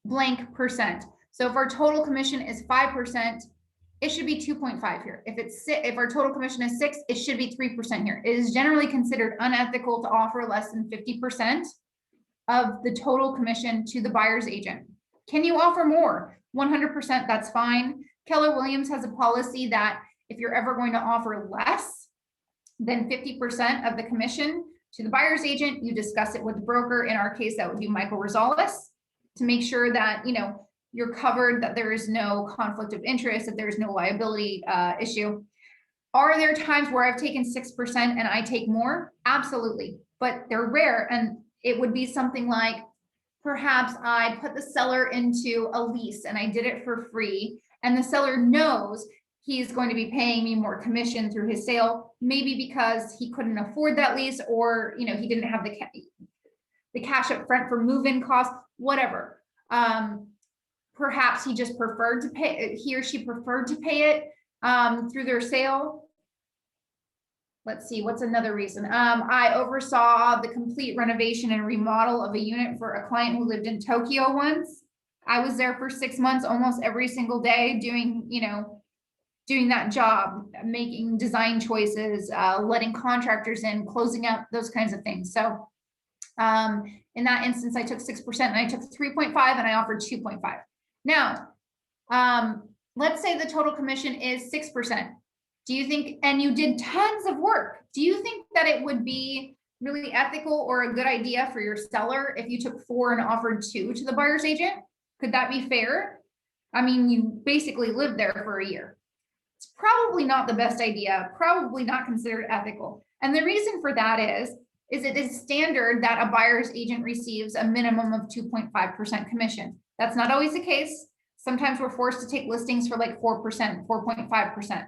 Speaker 1: blank percent. So if our total commission is 5%, it should be 2.5 here. If our total commission is 6, it should be 3% here. It is generally considered unethical to offer less than 50% of the total commission to the buyer's agent. Can you offer more? 100%, that's fine. Keller Williams has a policy that if you're ever going to offer less than 50% of the commission to the buyer's agent, you discuss it with the broker. In our case, that would be Michael Rosales, to make sure that, you know, you're covered, that there is no conflict of interest, that there's no liability issue. Are there times where I've taken 6% and I take more? Absolutely, but they're rare. And it would be something like, perhaps I put the seller into a lease and I did it for free, and the seller knows he's going to be paying me more commission through his sale, maybe because he couldn't afford that lease, or, you know, he didn't have the cash up front for move-in costs, whatever. Perhaps he just preferred to pay, he or she preferred to pay it through their sale. Let's see, what's another reason? I oversaw the complete renovation and remodel of a unit for a client who lived in Tokyo once. I was there for 6 months, almost every single day doing, doing that job, making design choices, letting contractors in, closing out, those kinds of things. So in that instance, I took 6% and I took 3.5 and I offered 2.5. Now, let's say the total commission is 6%. Do you think, and you did tons of work, do you think that it would be really ethical or a good idea for your seller if you took 4 and offered 2 to the buyer's agent? Could that be fair? I mean, you basically lived there for a year. It's probably not the best idea, probably not considered ethical. And the reason for that is it is standard that a buyer's agent receives a minimum of 2.5% commission. That's not always the case. Sometimes we're forced to take listings for like 4%, 4.5%.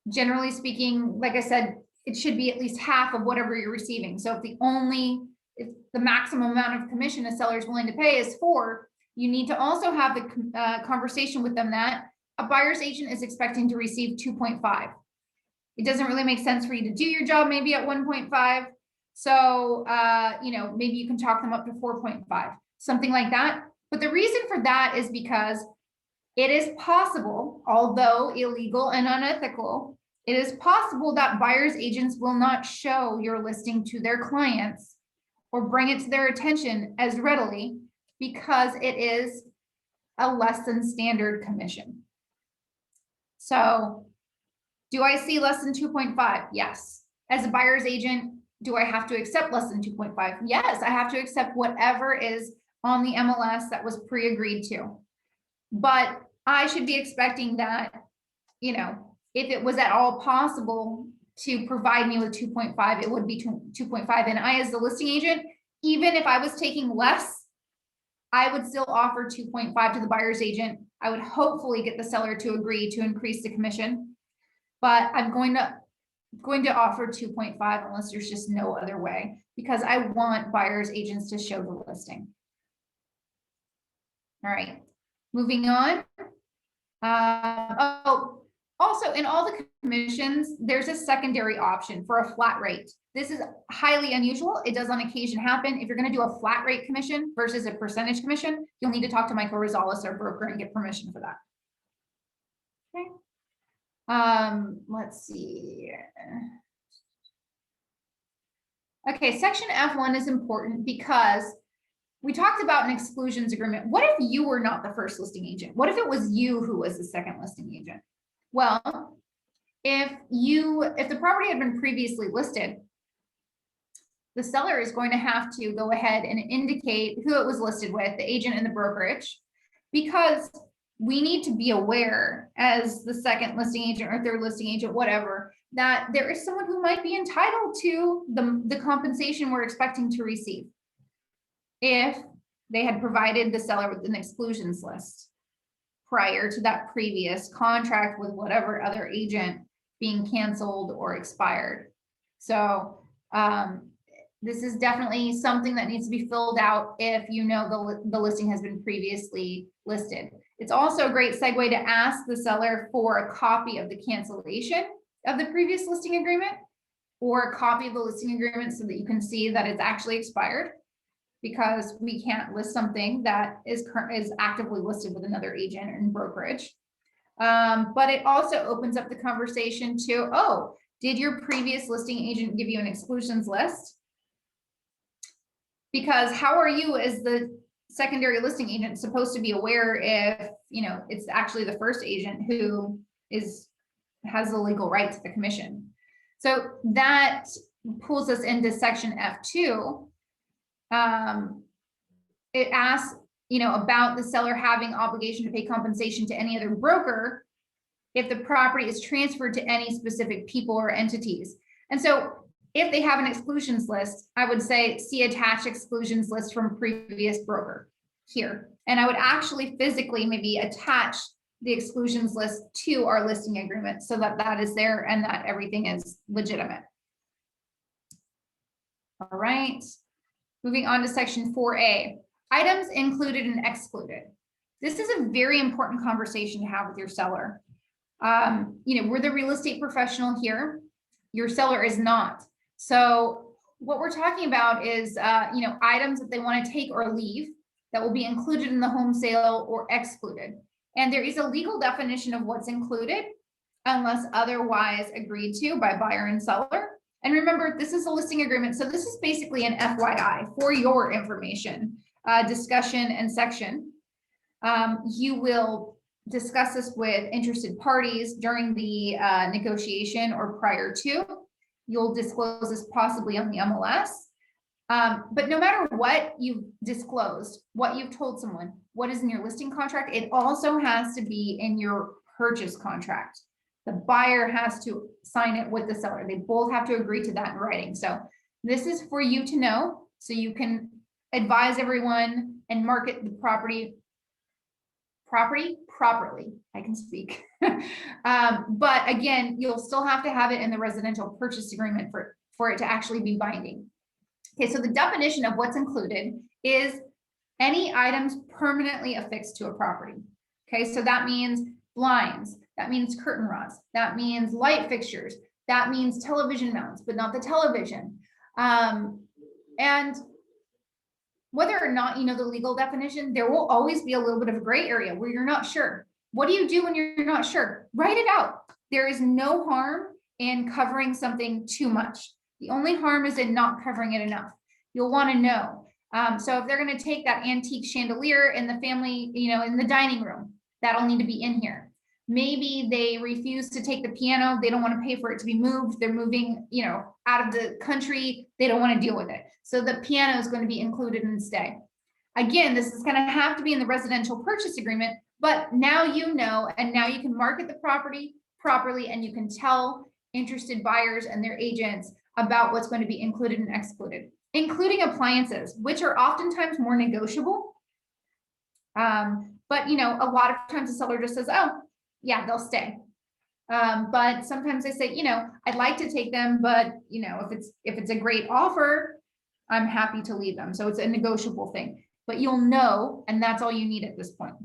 Speaker 1: Generally speaking, like I said, it should be at least half of whatever you're receiving. So if the maximum amount of commission a seller is willing to pay is 4, you need to also have the conversation with them that a buyer's agent is expecting to receive 2.5. It doesn't really make sense for you to do your job maybe at 1.5. So, maybe you can talk them up to 4.5, something like that. But the reason for that is because it is possible, although illegal and unethical, it is possible that buyer's agents will not show your listing to their clients or bring it to their attention as readily because it is a less than standard commission. So do I see less than 2.5? Yes. As a buyer's agent, do I have to accept less than 2.5? Yes, I have to accept whatever is on the MLS that was pre-agreed to. But I should be expecting that, if it was at all possible to provide me with 2.5, it would be 2.5. And I, as the listing agent, even if I was taking less, I would still offer 2.5 to the buyer's agent. I would hopefully get the seller to agree to increase the commission, but I'm going to offer 2.5 unless there's just no other way, because I want buyer's agents to show the listing. All right, moving on. Also in all the commissions, there's a secondary option for a flat rate. This is highly unusual. It does on occasion happen. If you're going to do a flat rate commission versus a percentage commission, you'll need to talk to Michael Rosales, our broker, and get permission for that. Okay. Let's see. Okay, section F1 is important because we talked about an exclusions agreement. What if you were not the first listing agent? What if it was you who was the second listing agent? Well, if the property had been previously listed, the seller is going to have to go ahead and indicate who it was listed with, the agent and the brokerage, because we need to be aware as the second listing agent or third listing agent, whatever, that there is someone who might be entitled to the compensation we're expecting to receive if they had provided the seller with an exclusions list prior to that previous contract with whatever other agent being canceled or expired. So this is definitely something that needs to be filled out if the listing has been previously listed. It's also a great segue to ask the seller for a copy of the cancellation of the previous listing agreement or a copy of the listing agreement so that you can see that it's actually expired, because we can't list something that is actively listed with another agent and brokerage. But it also opens up the conversation to, oh, did your previous listing agent give you an exclusions list? Because how are you as the secondary listing agent supposed to be aware if it's actually the first agent who has the legal right to the commission? So that pulls us into section F2. It asks, about the seller having obligation to pay compensation to any other broker if the property is transferred to any specific people or entities. And so if they have an exclusions list, I would say see attached exclusions list from previous broker here. And I would actually physically maybe attach the exclusions list to our listing agreement so that that is there and that everything is legitimate. All right. Moving on to section 4A, items included and excluded. This is a very important conversation to have with your seller. We're the real estate professional here. Your seller is not. So what we're talking about is, items that they want to take or leave. that will be included in the home sale or excluded. And there is a legal definition of what's included unless otherwise agreed to by buyer and seller. And remember, this is a listing agreement. So this is basically an FYI for your information, discussion and section. You will discuss this with interested parties during the negotiation or prior to. You'll disclose this possibly on the MLS. But no matter what you've disclosed, what you've told someone, what is in your listing contract, it also has to be in your purchase contract. The buyer has to sign it with the seller. They both have to agree to that in writing. So this is for you to know, so you can advise everyone and market the property properly. I can speak. But again, you'll still have to have it in the residential purchase agreement for it to actually be binding. Okay, so the definition of what's included is any items permanently affixed to a property. Okay, so that means blinds, that means curtain rods, that means light fixtures, that means television mounts, but not the television. And whether or not you know the legal definition, there will always be a little bit of a gray area where you're not sure. What do you do when you're not sure? Write it out. There is no harm in covering something too much. The only harm is in not covering it enough. You'll want to know. So if they're going to take that antique chandelier in the family, in the dining room, that'll need to be in here. Maybe they refuse to take the piano. They don't want to pay for it to be moved. They're moving, out of the country. They don't want to deal with it. So the piano is going to be included instead. Again, this is going to have to be in the residential purchase agreement, but now you know, and now you can market the property properly, and you can tell interested buyers and their agents about what's going to be included and excluded, including appliances, which are oftentimes more negotiable. But a lot of times the seller just says, oh, yeah, they'll stay. But sometimes they say, I'd like to take them, but if it's a great offer, I'm happy to leave them. So it's a negotiable thing, but you'll know, and that's all you need at this point.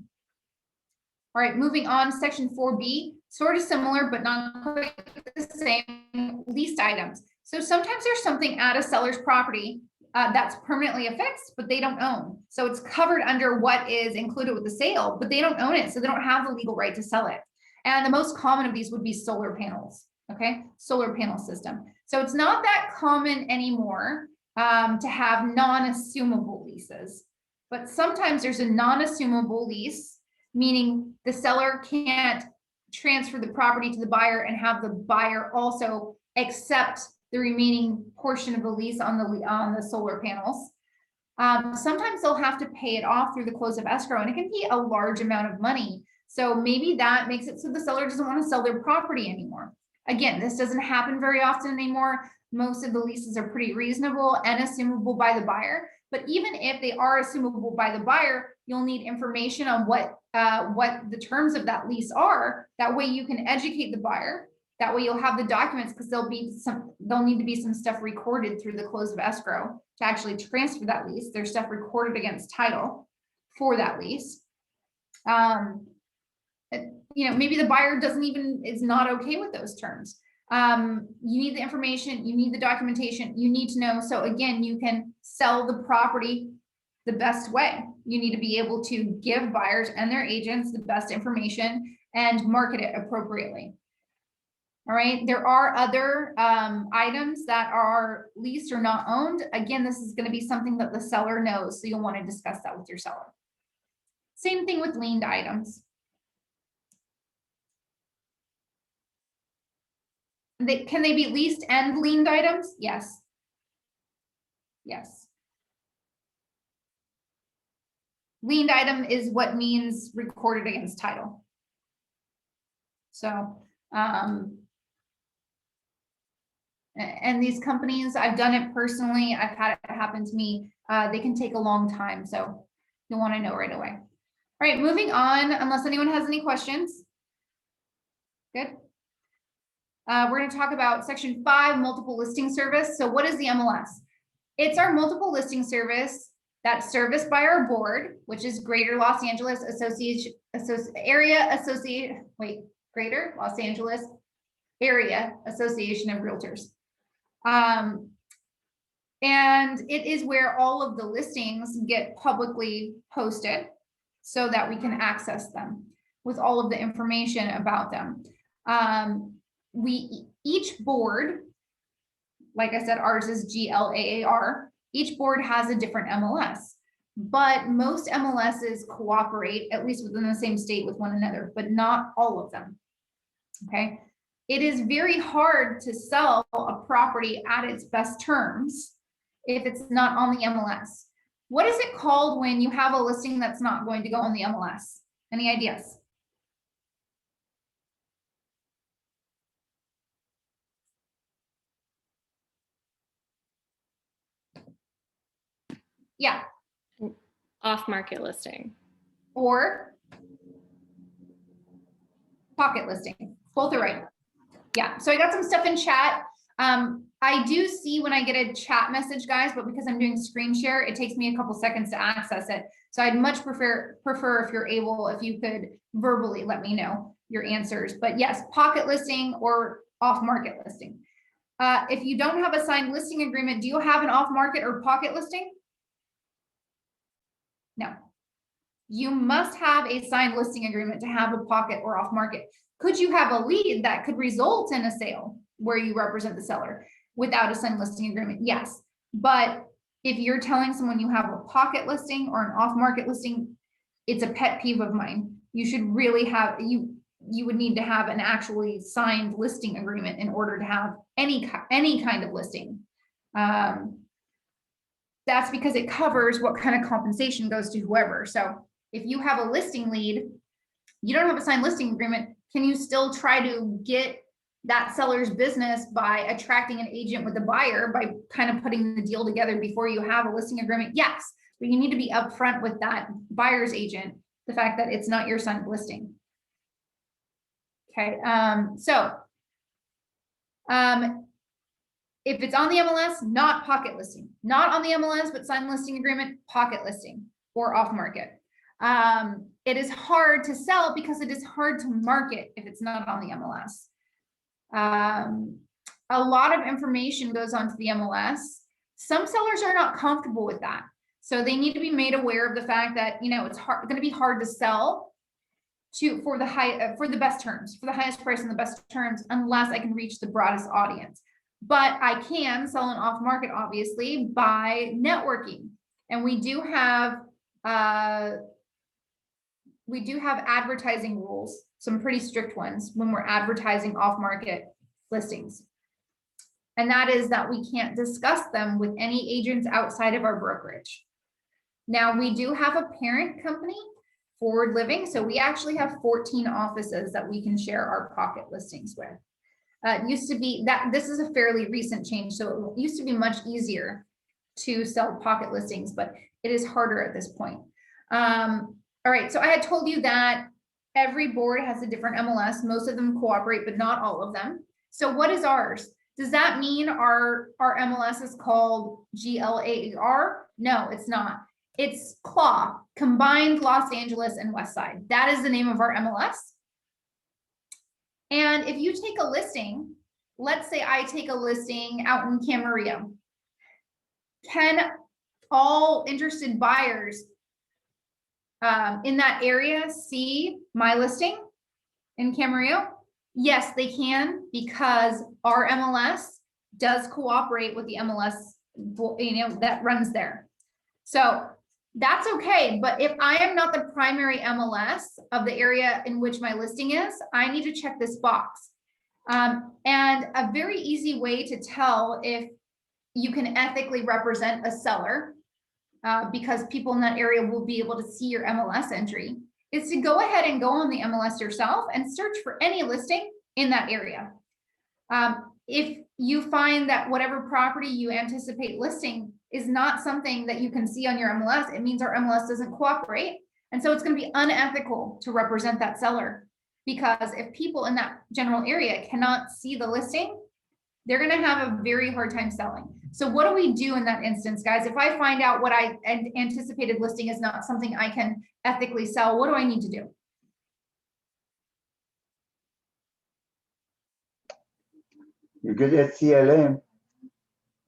Speaker 1: All right, moving on, section 4B, sort of similar, but not quite the same, leased items. So sometimes there's something at a seller's property that's permanently affixed, but they don't own. So it's covered under what is included with the sale, but they don't own it. So they don't have the legal right to sell it. And the most common of these would be solar panels, okay? Solar panel system. So it's not that common anymore to have non-assumable leases, but sometimes there's a non-assumable lease, meaning the seller can't transfer the property to the buyer and have the buyer also accept the remaining portion of the lease on the solar panels. Sometimes they'll have to pay it off through the close of escrow, and it can be a large amount of money. So maybe that makes it so the seller doesn't want to sell their property anymore. Again, this doesn't happen very often anymore. Most of the leases are pretty reasonable and assumable by the buyer. But even if they are assumable by the buyer, you'll need information on what the terms of that lease are. That way you can educate the buyer. That way you'll have the documents, because there'll need to be some stuff recorded through the close of escrow to actually transfer that lease. There's stuff recorded against title for that lease. Maybe the buyer is not okay with those terms. You need the information, you need the documentation, you need to know. So again, you can sell the property the best way. You need to be able to give buyers and their agents the best information and market it appropriately. All right, there are other items that are leased or not owned. Again, this is going to be something that the seller knows, so you'll want to discuss that with your seller. Same thing with liened items. Can they be leased and liened items? Yes. Yes. Liened item is what means recorded against title. So, and these companies, I've done it personally. I've had it happen to me. They can take a long time. So you'll want to know right away. All right, moving on, unless anyone has any questions. Good. We're going to talk about section 5, multiple listing service. So what is the MLS? It's our multiple listing service that's serviced by our board, which is Greater Los Angeles Greater Los Angeles Area Association of Realtors. And it is where all of the listings get publicly posted so that we can access them with all of the information about them. Each board, like I said, ours is GLAAR. Each board has a different MLS, but most MLSs cooperate, at least within the same state, with one another, but not all of them. Okay. It is very hard to sell a property at its best terms if it's not on the MLS. What is it called when you have a listing that's not going to go on the MLS? Any ideas? Yeah.
Speaker 6: Off-market listing.
Speaker 1: Or pocket listing. Both are right. Yeah. So I got some stuff in chat. I do see when I get a chat message, guys, but because I'm doing screen share, it takes me a couple seconds to access it. So I'd much prefer if you're able, if you could verbally let me know your answers. But yes, pocket listing or off-market listing. If you don't have a signed listing agreement, do you have an off-market or pocket listing? No. You must have a signed listing agreement to have a pocket or off-market. Could you have a lead that could result in a sale where you represent the seller without a signed listing agreement? Yes. But if you're telling someone you have a pocket listing or an off-market listing, it's a pet peeve of mine. You should really have, you would need to have an actually signed listing agreement in order to have any kind of listing. That's because it covers what kind of compensation goes to whoever. So if you have a listing lead, you don't have a signed listing agreement, can you still try to get that seller's business by attracting an agent with a buyer by kind of putting the deal together before you have a listing agreement? Yes, but you need to be upfront with that buyer's agent, the fact that it's not your signed listing. Okay, if it's on the MLS, not pocket listing, not on the MLS, but signed listing agreement, pocket listing or off market. It is hard to sell because it is hard to market if it's not on the MLS. A lot of information goes onto the MLS. Some sellers are not comfortable with that. So they need to be made aware of the fact that, you know, it's going to be hard to sell for the best terms, for the highest price and the best terms, unless I can reach the broadest audience. But I can sell an off market, obviously, by networking. And we do have advertising rules, some pretty strict ones when we're advertising off market listings. And that is that we can't discuss them with any agents outside of our brokerage. Now, we do have a parent company, Forward Living. So we actually have 14 offices that we can share our pocket listings with. It used to be that this is a fairly recent change. So it used to be much easier to sell pocket listings, but it is harder at this point. All right. So I had told you that every board has a different MLS. Most of them cooperate, but not all of them. So what is ours? Does that mean our MLS is called GLAAR? No, it's not. It's CLAW, Combined Los Angeles and West Side. That is the name of our MLS. And if you take a listing, let's say I take a listing out in Camarillo, can all interested buyers in that area see my listing in Camarillo? Yes, they can, because our MLS does cooperate with the MLS, that runs there. So that's okay. But if I am not the primary MLS of the area in which my listing is, I need to check this box. And a very easy way to tell if you can ethically represent a seller, because people in that area will be able to see your MLS entry, is to go ahead and go on the MLS yourself and search for any listing in that area. If you find that whatever property you anticipate listing is not something that you can see on your MLS, it means our MLS doesn't cooperate. And so it's going to be unethical to represent that seller, because if people in that general area cannot see the listing, they're going to have a very hard time selling. So what do we do in that instance, guys? If I find out what I anticipated listing is not something I can ethically sell, what do I need to do?
Speaker 7: You get a CLM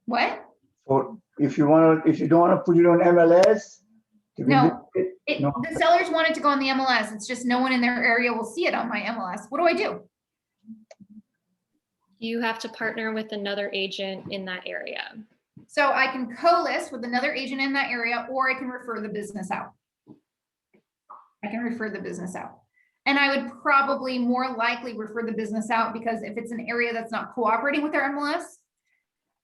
Speaker 1: What?
Speaker 7: for if you don't want to put it on MLS. to be
Speaker 1: No.
Speaker 7: listed, no.
Speaker 1: The sellers want it to go on the MLS. It's just no one in their area will see it on my MLS. What do I do?
Speaker 6: You have to partner with another agent in that area.
Speaker 1: So I can co-list with another agent in that area, or I can refer the business out. I can refer the business out. And I would probably more likely refer the business out because if it's an area that's not cooperating with their MLS,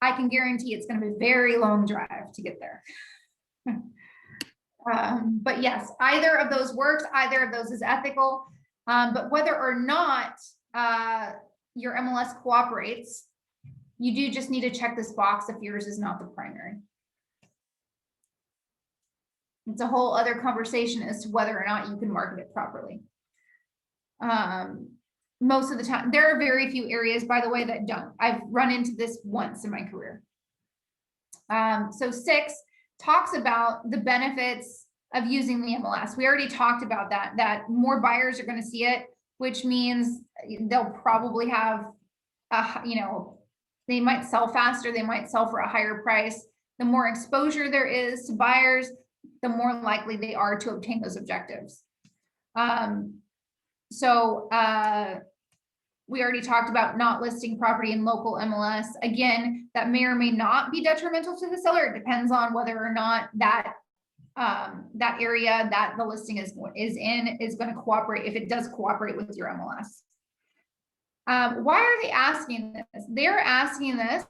Speaker 1: I can guarantee it's going to be a very long drive to get there. But yes, either of those works, either of those is ethical. But whether or not your MLS cooperates, you do just need to check this box if yours is not the primary. It's a whole other conversation as to whether or not you can market it properly. Most of the time, there are very few areas, by the way, that don't. I've run into this once in my career. So 6 talks about the benefits of using the MLS. We already talked about that more buyers are going to see it, which means they'll probably have, they might sell faster, they might sell for a higher price. The more exposure there is to buyers, the more likely they are to obtain those objectives. We already talked about not listing property in local MLS. Again, that may or may not be detrimental to the seller. It depends on whether or not that area that the listing is going to cooperate, if it does cooperate with your MLS. Why are they asking this? They're asking this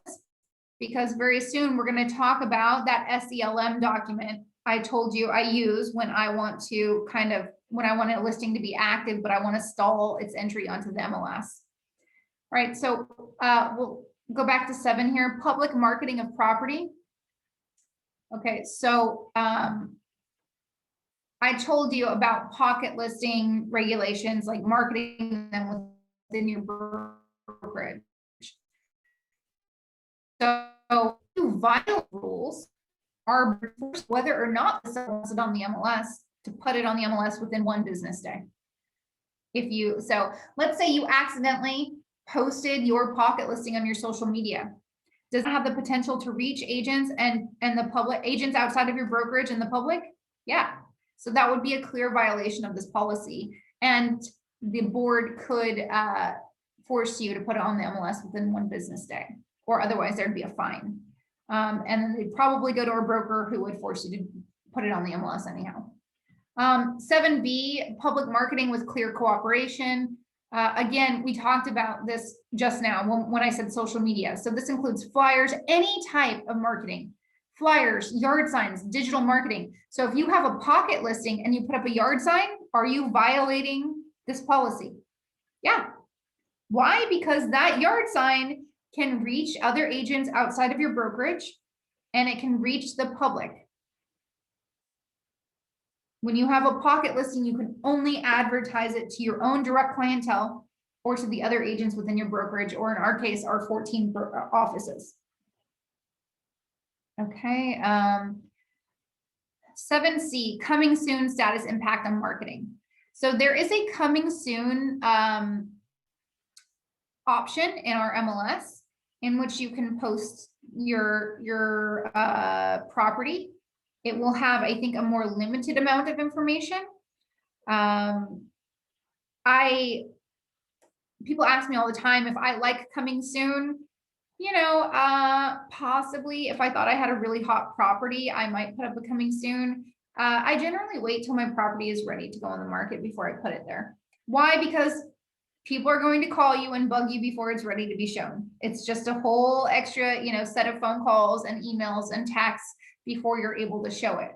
Speaker 1: because very soon we're going to talk about that SELM document I told you I use when I want a listing to be active, but I want to stall its entry onto the MLS. Right, so we'll go back to 7 here, public marketing of property. Okay, so I told you about pocket listing regulations, like marketing them within your brokerage. So vital rules are whether or not the seller wants it on the MLS, to put it on the MLS within 1 business day. So let's say you accidentally posted your pocket listing on your social media. Does it have the potential to reach agents and the public, agents outside of your brokerage and the public? Yeah. So that would be a clear violation of this policy. And the board could force you to put it on the MLS within 1 business day, or otherwise there'd be a fine. And then they'd probably go to a broker who would force you to put it on the MLS anyhow. 7B, public marketing with clear cooperation. Again, we talked about this just now when I said social media. So this includes flyers, any type of marketing, flyers, yard signs, digital marketing. So if you have a pocket listing and you put up a yard sign, are you violating this policy? Yeah. Why? Because that yard sign can reach other agents outside of your brokerage and it can reach the public. When you have a pocket listing, you can only advertise it to your own direct clientele or to the other agents within your brokerage, or in our case, our 14 offices. Okay. 7C, coming soon status impact on marketing. So there is a coming soon option in our MLS in which you can post your property. It will have, I think, a more limited amount of information. People ask me all the time if I like coming soon. Possibly if I thought I had a really hot property, I might put up a coming soon. I generally wait till my property is ready to go on the market before I put it there. Why? Because people are going to call you and bug you before it's ready to be shown. It's just a whole extra, set of phone calls and emails and texts before you're able to show it.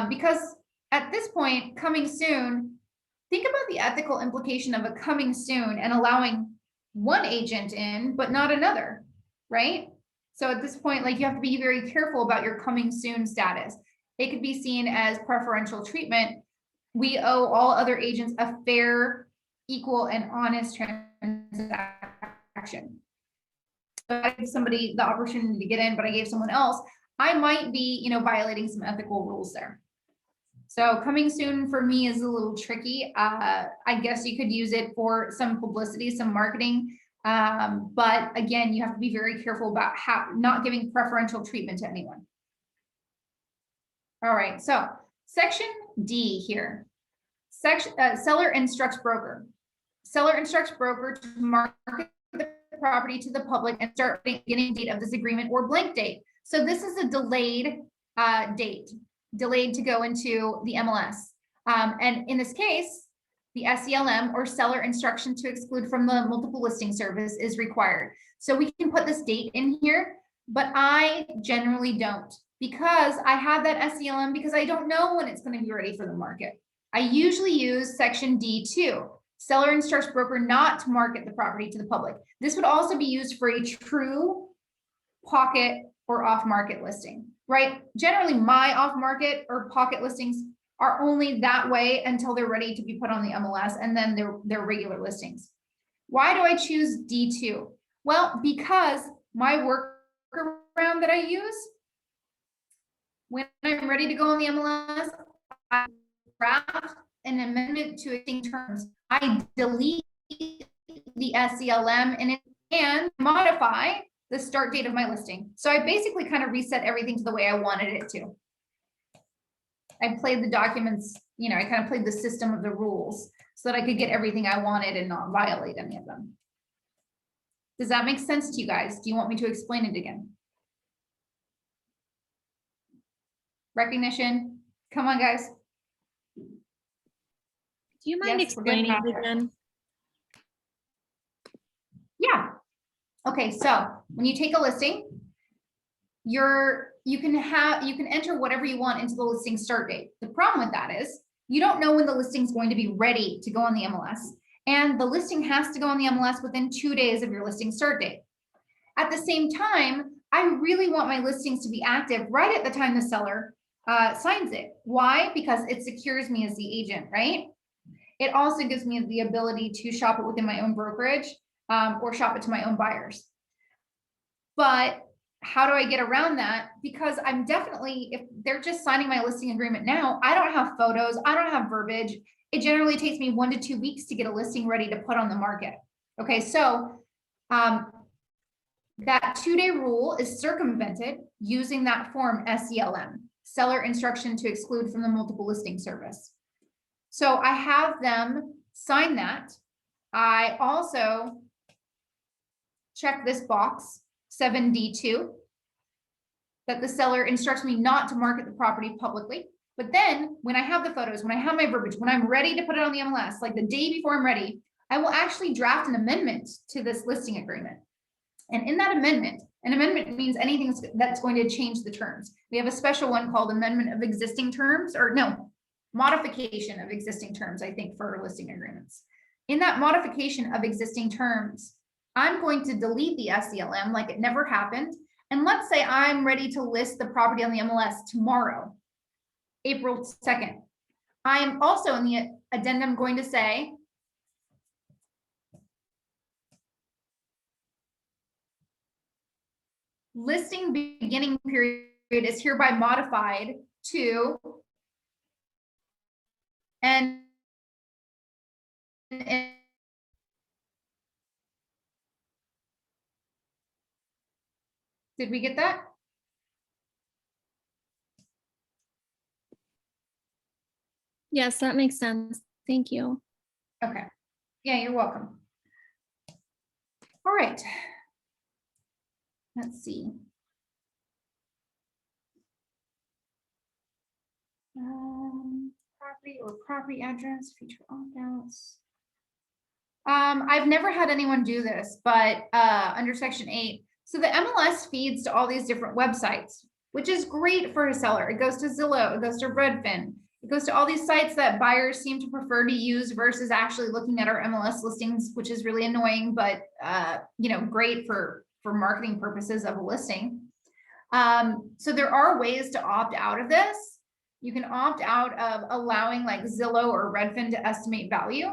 Speaker 1: Because at this point, coming soon, think about the ethical implication of a coming soon and allowing one agent in, but not another, right? So at this point, you have to be very careful about your coming soon status. It could be seen as preferential treatment. We owe all other agents a fair, equal, and honest transaction. So I gave somebody the opportunity to get in, but I gave someone else, I might be, violating some ethical rules there. So coming soon for me is a little tricky. I guess you could use it for some publicity, some marketing, But again, you have to be very careful about not giving preferential treatment to anyone. All right, so section D here. Seller instructs broker. Seller instructs broker to market the property to the public and start beginning date of this agreement or blank date. So this is a delayed date, delayed to go into the MLS. And in this case, the SELM or seller instruction to exclude from the multiple listing service is required. So we can put this date in here, but I generally don't, because I have that SELM because I don't know when it's going to be ready for the market. I usually use section D2. Seller instructs broker not to market the property to the public. This would also be used for a true pocket or off-market listing, right? Generally, my off-market or pocket listings are only that way until they're ready to be put on the MLS, and then they're regular listings. Why do I choose D2? Well, because my workaround that I use, when I'm ready to go on the MLS, I draft an amendment to existing terms. I delete the SELM and modify the start date of my listing. So I basically kind of reset everything to the way I wanted it to. I played the documents, you know, I kind of played the system of the rules so that I could get everything I wanted and not violate any of them. Does that make sense to you guys? Do you want me to explain it again? Recognition? Come on, guys.
Speaker 2: Do you mind
Speaker 1: Yes, we're good.
Speaker 2: explaining it again?
Speaker 1: Yeah. Okay, so when you take a listing, you can enter whatever you want into the listing start date. The problem with that is you don't know when the listing is going to be ready to go on the MLS, and the listing has to go on the MLS within 2 days of your listing start date. At the same time, I really want my listings to be active right at the time the seller signs it. Why? Because it secures me as the agent, right? It also gives me the ability to shop it within my own brokerage or shop it to my own buyers. But how do I get around that? Because I'm definitely, if they're just signing my listing agreement now, I don't have photos, I don't have verbiage. It generally takes me 1 to 2 weeks to get a listing ready to put on the market. Okay, so that 2-day rule is circumvented using that form SELM, seller instruction to exclude from the multiple listing service. So I have them sign that. I also check this box 7D2 that the seller instructs me not to market the property publicly. But then when I have the photos, when I have my verbiage, when I'm ready to put it on the MLS, like the day before I'm ready, I will actually draft an amendment to this listing agreement. And in that amendment, an amendment means anything that's going to change the terms. We have a special one called amendment of existing terms, or no, modification of existing terms, I think, for listing agreements. In that modification of existing terms, I'm going to delete the SELM like it never happened. And let's say I'm ready to list the property on the MLS tomorrow, April 2nd. I am also in the addendum going to say, listing beginning period is hereby modified to and did we get that?
Speaker 2: Yes, that makes sense. Thank you.
Speaker 1: Okay. Yeah, you're welcome. All right. Let's see. Property or property address, feature opt-outs. I've never had anyone do this, but under section 8, so the MLS feeds to all these different websites, which is great for a seller. It goes to Zillow, it goes to Redfin, it goes to all these sites that buyers seem to prefer to use versus actually looking at our MLS listings, which is really annoying, but you know, great for marketing purposes of a listing. So there are ways to opt out of this. You can opt out of allowing like Zillow or Redfin to estimate value,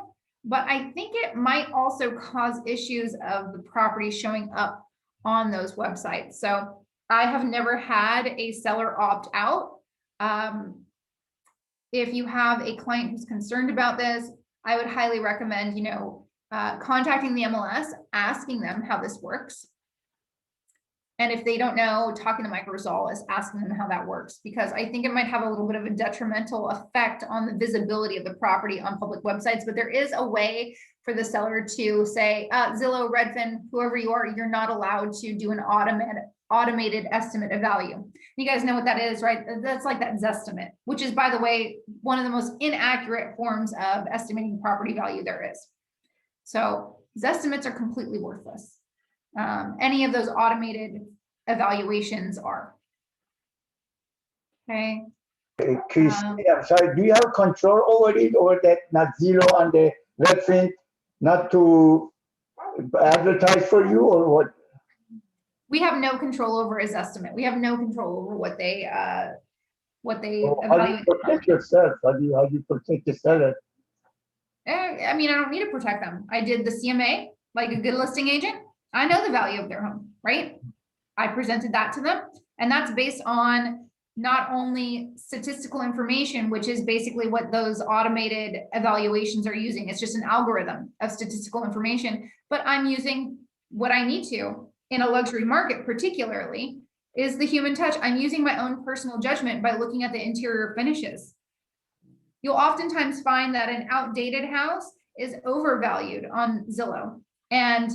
Speaker 1: but I think it might also cause issues of the property showing up on those websites. So I have never had a seller opt out. If you have a client who's concerned about this, I would highly recommend, you know, contacting the MLS, asking them how this works. And if they don't know, talking to Mike Rosales, asking them how that works, because I think it might have a little bit of a detrimental effect on the visibility of the property on public websites. But there is a way for the seller to say, Zillow, Redfin, whoever you are, you're not allowed to do an automated estimate of value. You guys know what that is, right? That's like that Zestimate, which is, by the way, one of the most inaccurate forms of estimating property value there is. So Zestimates are completely worthless. Any of those automated evaluations are. Okay.
Speaker 7: Christine, I'm sorry, do you have control over it, over that, not Zillow and the Redfin, not to advertise for you, or what?
Speaker 1: We have no control over his estimate. We have no control over what they
Speaker 7: How do
Speaker 1: evaluate.
Speaker 7: you protect yourself? How do you protect the seller?
Speaker 1: I mean, I don't need to protect them. I did the CMA like a good listing agent. I know the value of their home, right? I presented that to them, and that's based on not only statistical information, which is basically what those automated evaluations are using. It's just an algorithm of statistical information, but I'm using what I need to in a luxury market, particularly, is the human touch. I'm using my own personal judgment by looking at the interior finishes. You'll oftentimes find that an outdated house is overvalued on Zillow, and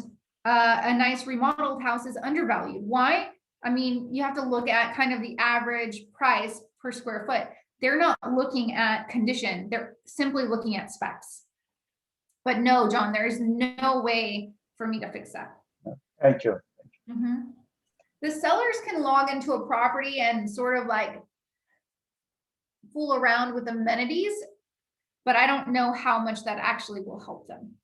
Speaker 1: a nice remodeled house is undervalued. Why? I mean, you have to look at kind of the average price per square foot. They're not looking at condition. They're simply looking at specs. But no, John, there's no way for me to fix that.
Speaker 7: Thank you.
Speaker 1: Mhm. The sellers can log into a property and sort of like fool around with amenities, but I don't know how much that actually will help them.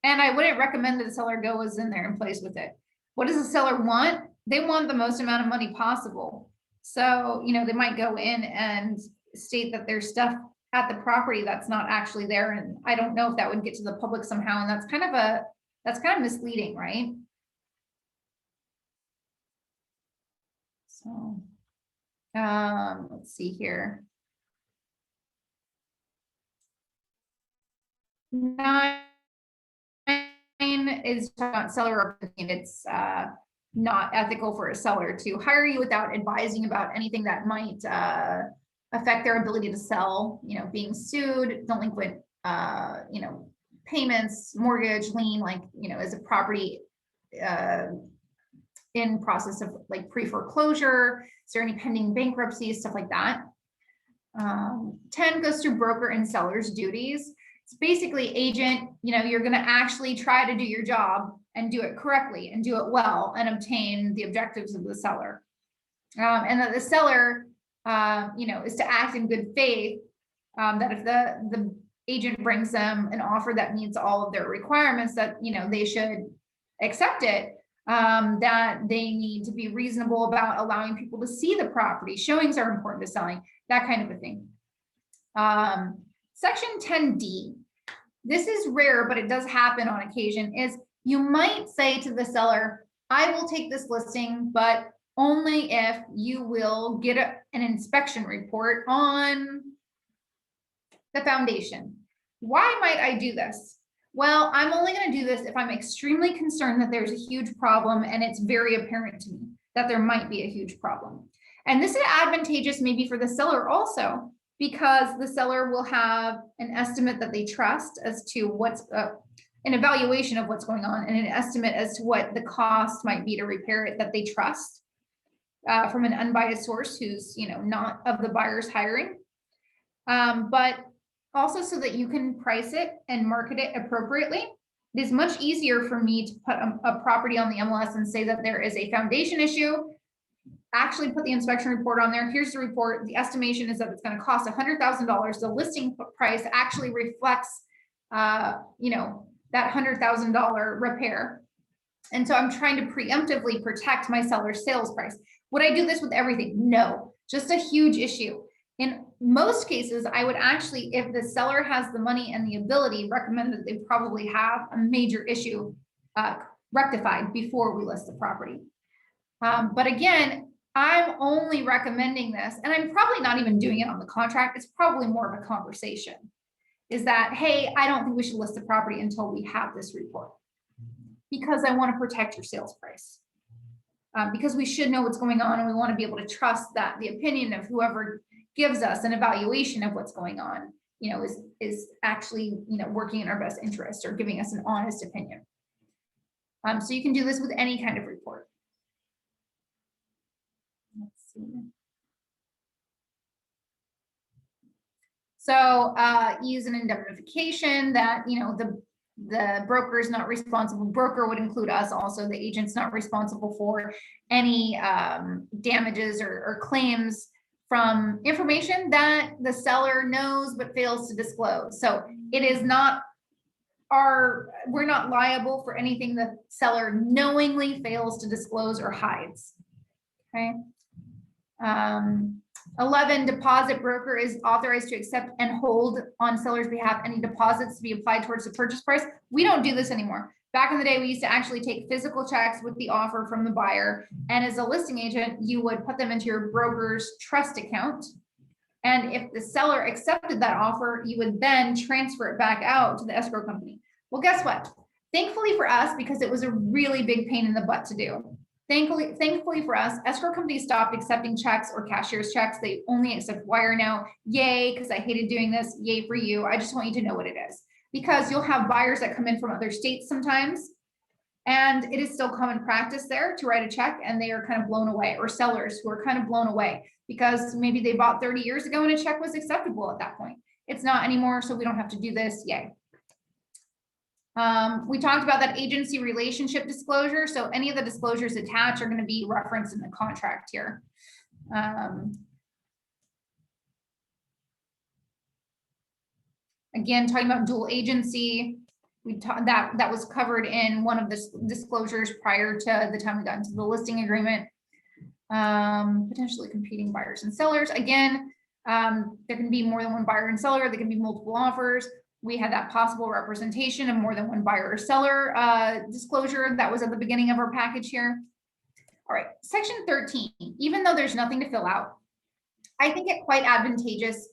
Speaker 1: And I wouldn't recommend that the seller goes in there and plays with it. What does the seller want? They want the most amount of money possible. So, you know, they might go in and state that there's stuff at the property that's not actually there. And I don't know if that would get to the public somehow. And that's kind of misleading, right? So, let's see here. 9 is about seller opinion. It's not ethical for a seller to hire you without advising about anything that might affect their ability to sell, you know, being sued, delinquent, you know, payments, mortgage, lien, like, you know, is a property in process of like pre-foreclosure, is there any pending bankruptcy, stuff like that. 10 goes through broker and seller's duties. It's basically agent, you know, you're going to actually try to do your job and do it correctly and do it well and obtain the objectives of the seller. And that the seller, you know, is to act in good faith, that if the agent brings them an offer that meets all of their requirements, that, you know, they should accept it, that they need to be reasonable about allowing people to see the property. Showings are important to selling, that kind of a thing. Section 10D, this is rare, but it does happen on occasion, is you might say to the seller, I will take this listing, but only if you will get an inspection report on the foundation. Why might I do this? Well, I'm only going to do this if I'm extremely concerned that there's a huge problem and it's very apparent to me that there might be a huge problem. And this is advantageous maybe for the seller also, because the seller will have an estimate that they trust as to what's an evaluation of what's going on and an estimate as to what the cost might be to repair it that they trust from an unbiased source who's, you know, not of the buyer's hiring. But also so that you can price it and market it appropriately. It is much easier for me to put a property on the MLS and say that there is a foundation issue, actually put the inspection report on there. Here's the report. The estimation is that it's going to cost $100,000. The listing price actually reflects, you know, that $100,000 repair. And so I'm trying to preemptively protect my seller's sales price. Would I do this with everything? No, just a huge issue. In most cases, I would actually, if the seller has the money and the ability, recommend that they probably have a major issue rectified before we list the property. But again, I'm only recommending this, and I'm probably not even doing it on the contract. It's probably more of a conversation. Is that, hey, I don't think we should list the property until we have this report. Because I want to protect your sales price. Because we should know what's going on and we want to be able to trust that the opinion of whoever gives us an evaluation of what's going on, you know, is actually, you know, working in our best interest or giving us an honest opinion. So you can do this with any kind of report. Let's see. So use an indemnification that, you know, the broker is not responsible. Broker would include us also. The agent's not responsible for any damages or claims from information that the seller knows but fails to disclose. So it is not we're not liable for anything the seller knowingly fails to disclose or hides. Okay. 11, deposit broker is authorized to accept and hold on seller's behalf any deposits to be applied towards the purchase price. We don't do this anymore. Back in the day, we used to actually take physical checks with the offer from the buyer. And as a listing agent, you would put them into your broker's trust account. And if the seller accepted that offer, you would then transfer it back out to the escrow company. Well, guess what? Thankfully for us, because it was a really big pain in the butt to do. Thankfully for us, escrow companies stopped accepting checks or cashier's checks. They only accept wire now. Yay, because I hated doing this. Yay for you. I just want you to know what it is. Because you'll have buyers that come in from other states sometimes. And it is still common practice there to write a check and they are kind of blown away, or sellers who are kind of blown away because maybe they bought 30 years ago and a check was acceptable at that point. It's not anymore, so we don't have to do this. Yay. We talked about that agency relationship disclosure. So any of the disclosures attached are going to be referenced in the contract here. Again, talking about dual agency, that was covered in one of the disclosures prior to the time we got into the listing agreement. Potentially competing buyers and sellers. Again, there can be more than one buyer and seller. There can be multiple offers. We had that possible representation of more than one buyer or seller disclosure that was at the beginning of our package here. All right, section 13, even though there's nothing to fill out, I think it quite advantageous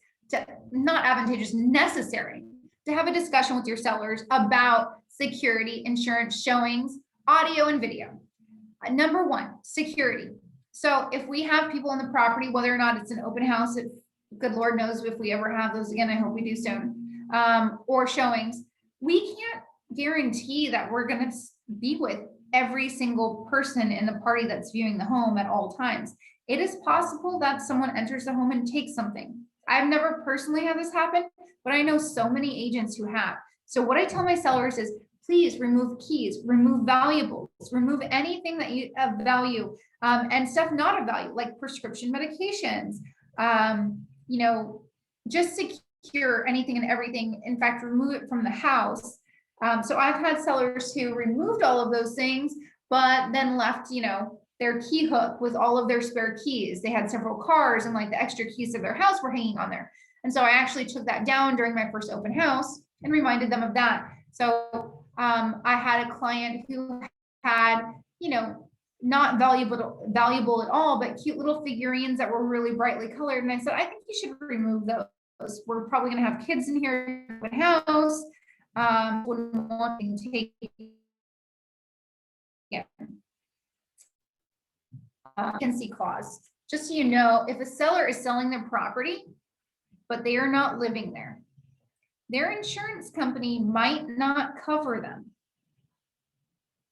Speaker 1: necessary to have a discussion with your sellers about security, insurance, showings, audio, and video. Number one, security. So if we have people in the property, whether or not it's an open house, good Lord knows if we ever have those again, I hope we do soon. Or showings, we can't guarantee that we're going to be with every single person in the party that's viewing the home at all times. It is possible that someone enters the home and takes something. I've never personally had this happen, but I know so many agents who have. So what I tell my sellers is, please remove keys, remove valuables, remove anything that you have value, and stuff not of value, like prescription medications, you know, just secure anything and everything. In fact, remove it from the house. So I've had sellers who removed all of those things, but then left, you know, their key hook with all of their spare keys. They had several cars and like the extra keys of their house were hanging on there. And so I actually took that down during my first open house and reminded them of that. So I had a client who had, you know, not valuable at all, but cute little figurines that were really brightly colored. And I said, I think you should remove those. We're probably going to have kids in here in the house. Wouldn't want to take. Yeah. Vacancy clause. Just so you know, if a seller is selling their property, but they are not living there, their insurance company might not cover them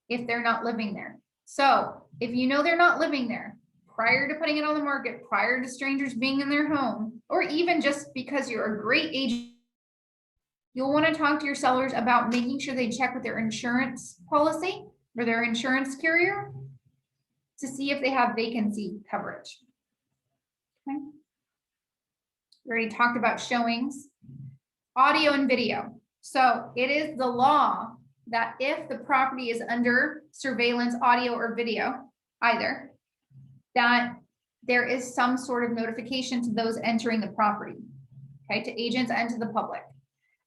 Speaker 1: if they're not living there. So if you know they're not living there prior to putting it on the market, prior to strangers being in their home, or even just because you're a great agent, you'll want to talk to your sellers about making sure they check with their insurance policy or their insurance carrier to see if they have vacancy coverage. Okay. We already talked about showings, audio and video. So it is the law that if the property is under surveillance, audio or video, either, that there is some sort of notification to those entering the property, okay, to agents and to the public.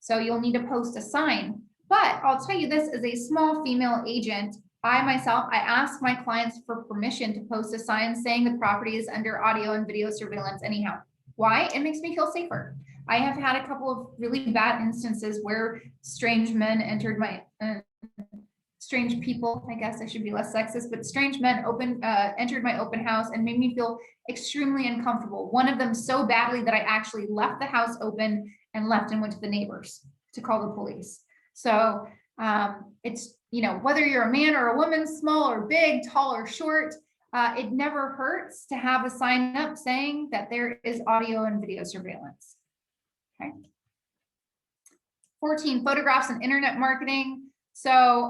Speaker 1: So you'll need to post a sign. But I'll tell you this, as a small female agent, I myself, I ask my clients for permission to post a sign saying the property is under audio and video surveillance anyhow. Why? It makes me feel safer. I have had a couple of really bad instances where strange men entered my, strange people, I guess I should be less sexist, but strange men entered my open house and made me feel extremely uncomfortable. One of them so badly that I actually left the house open and left and went to the neighbors to call the police. So it's, you know, whether you're a man or a woman, small or big, tall or short, it never hurts to have a sign up saying that there is audio and video surveillance. Okay. 14, photographs and internet marketing. So,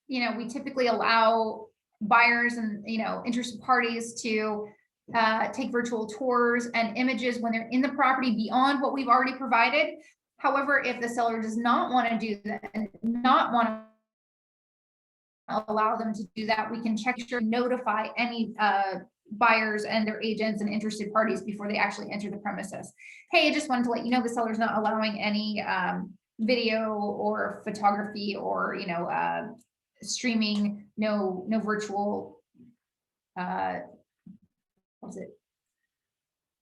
Speaker 1: you know, we typically allow buyers and, you know, interested parties to take virtual tours and images when they're in the property beyond what we've already provided. However, if the seller does not want to do that and not want to allow them to do that, we can check to notify any buyers and their agents and interested parties before they actually enter the premises. Hey, I just wanted to let you know the seller's not allowing any video or photography or, you know, streaming, no virtual, what's it?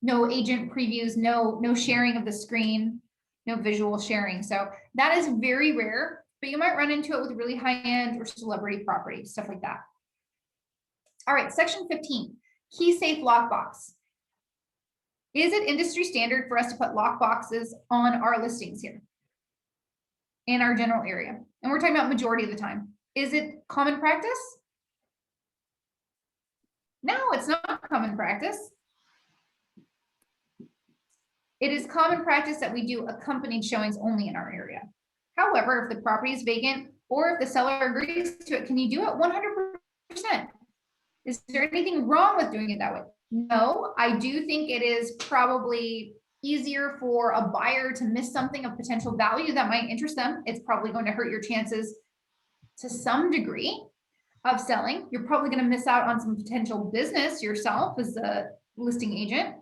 Speaker 1: No agent previews, no sharing of the screen, no visual sharing. So that is very rare, but you might run into it with really high-end or celebrity property, stuff like that. All right, section 15, key safe lockbox. Is it industry standard for us to put lock boxes on our listings here in our general area? And we're talking about majority of the time. Is it common practice? No, it's not common practice. It is common practice that we do accompanied showings only in our area. However, if the property is vacant or if the seller agrees to it, can you do it 100%? Is there anything wrong with doing it that way? No, I do think it is probably easier for a buyer to miss something of potential value that might interest them. It's probably going to hurt your chances to some degree of selling. You're probably going to miss out on some potential business yourself as a listing agent.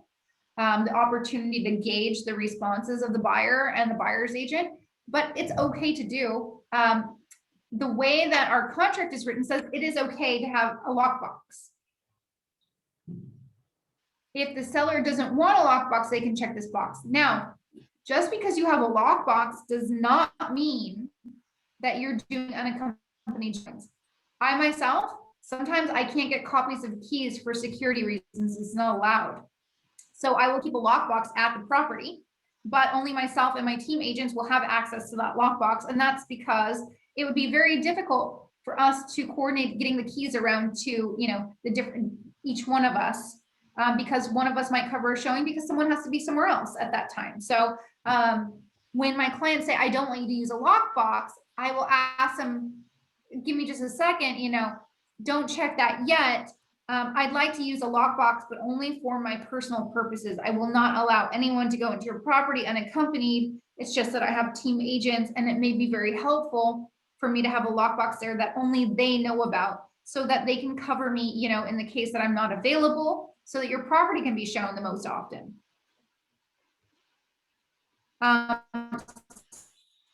Speaker 1: The opportunity to gauge the responses of the buyer and the buyer's agent, but it's okay to do. The way that our contract is written says it is okay to have a lockbox. If the seller doesn't want a lockbox, they can check this box. Now, just because you have a lockbox does not mean that you're doing unaccompanied showings. I myself, sometimes I can't get copies of keys for security reasons. It's not allowed. So I will keep a lockbox at the property, but only myself and my team agents will have access to that lockbox. And that's because it would be very difficult for us to coordinate getting the keys around to, you know, the different, each one of us, because one of us might cover a showing because someone has to be somewhere else at that time. So when my clients say, I don't want you to use a lockbox, I will ask them, give me just a second, you know, don't check that yet. I'd like to use a lockbox, but only for my personal purposes. I will not allow anyone to go into your property unaccompanied. It's just that I have team agents, and it may be very helpful for me to have a lockbox there that only they know about, so that they can cover me, you know, in the case that I'm not available, so that your property can be shown the most often.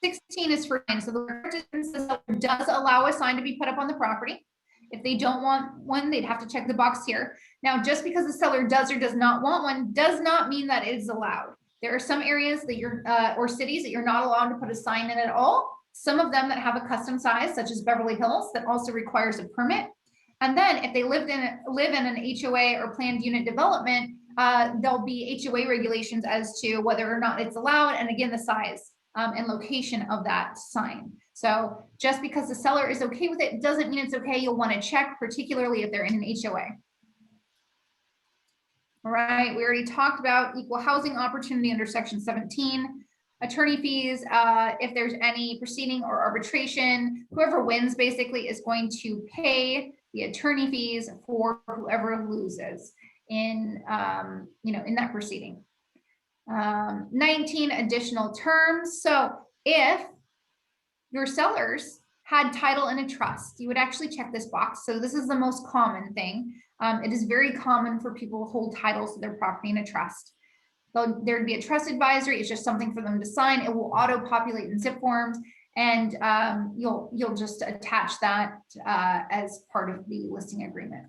Speaker 1: 16 is for signs. So the does allow a sign to be put up on the property. If they don't want one, they'd have to check the box here. Now, just because the seller does or does not want one does not mean that it is allowed. There are some areas that you're, or cities that you're not allowed to put a sign in at all. Some of them that have a custom size, such as Beverly Hills, that also requires a permit. And then if they live in an HOA or planned unit development, there'll be HOA regulations as to whether or not it's allowed. And again, the size and location of that sign. So just because the seller is okay with it doesn't mean it's okay. You'll want to check, particularly if they're in an HOA. All right, we already talked about equal housing opportunity under section 17. Attorney fees, if there's any proceeding or arbitration, whoever wins basically is going to pay the attorney fees for whoever loses in, you know, in that proceeding. 19, additional terms. So if your sellers had title in a trust, you would actually check this box. So this is the most common thing. It is very common for people to hold titles to their property in a trust. So there'd be a trust advisory. It's just something for them to sign. It will auto-populate in zip forms. And you'll just attach that as part of the listing agreement.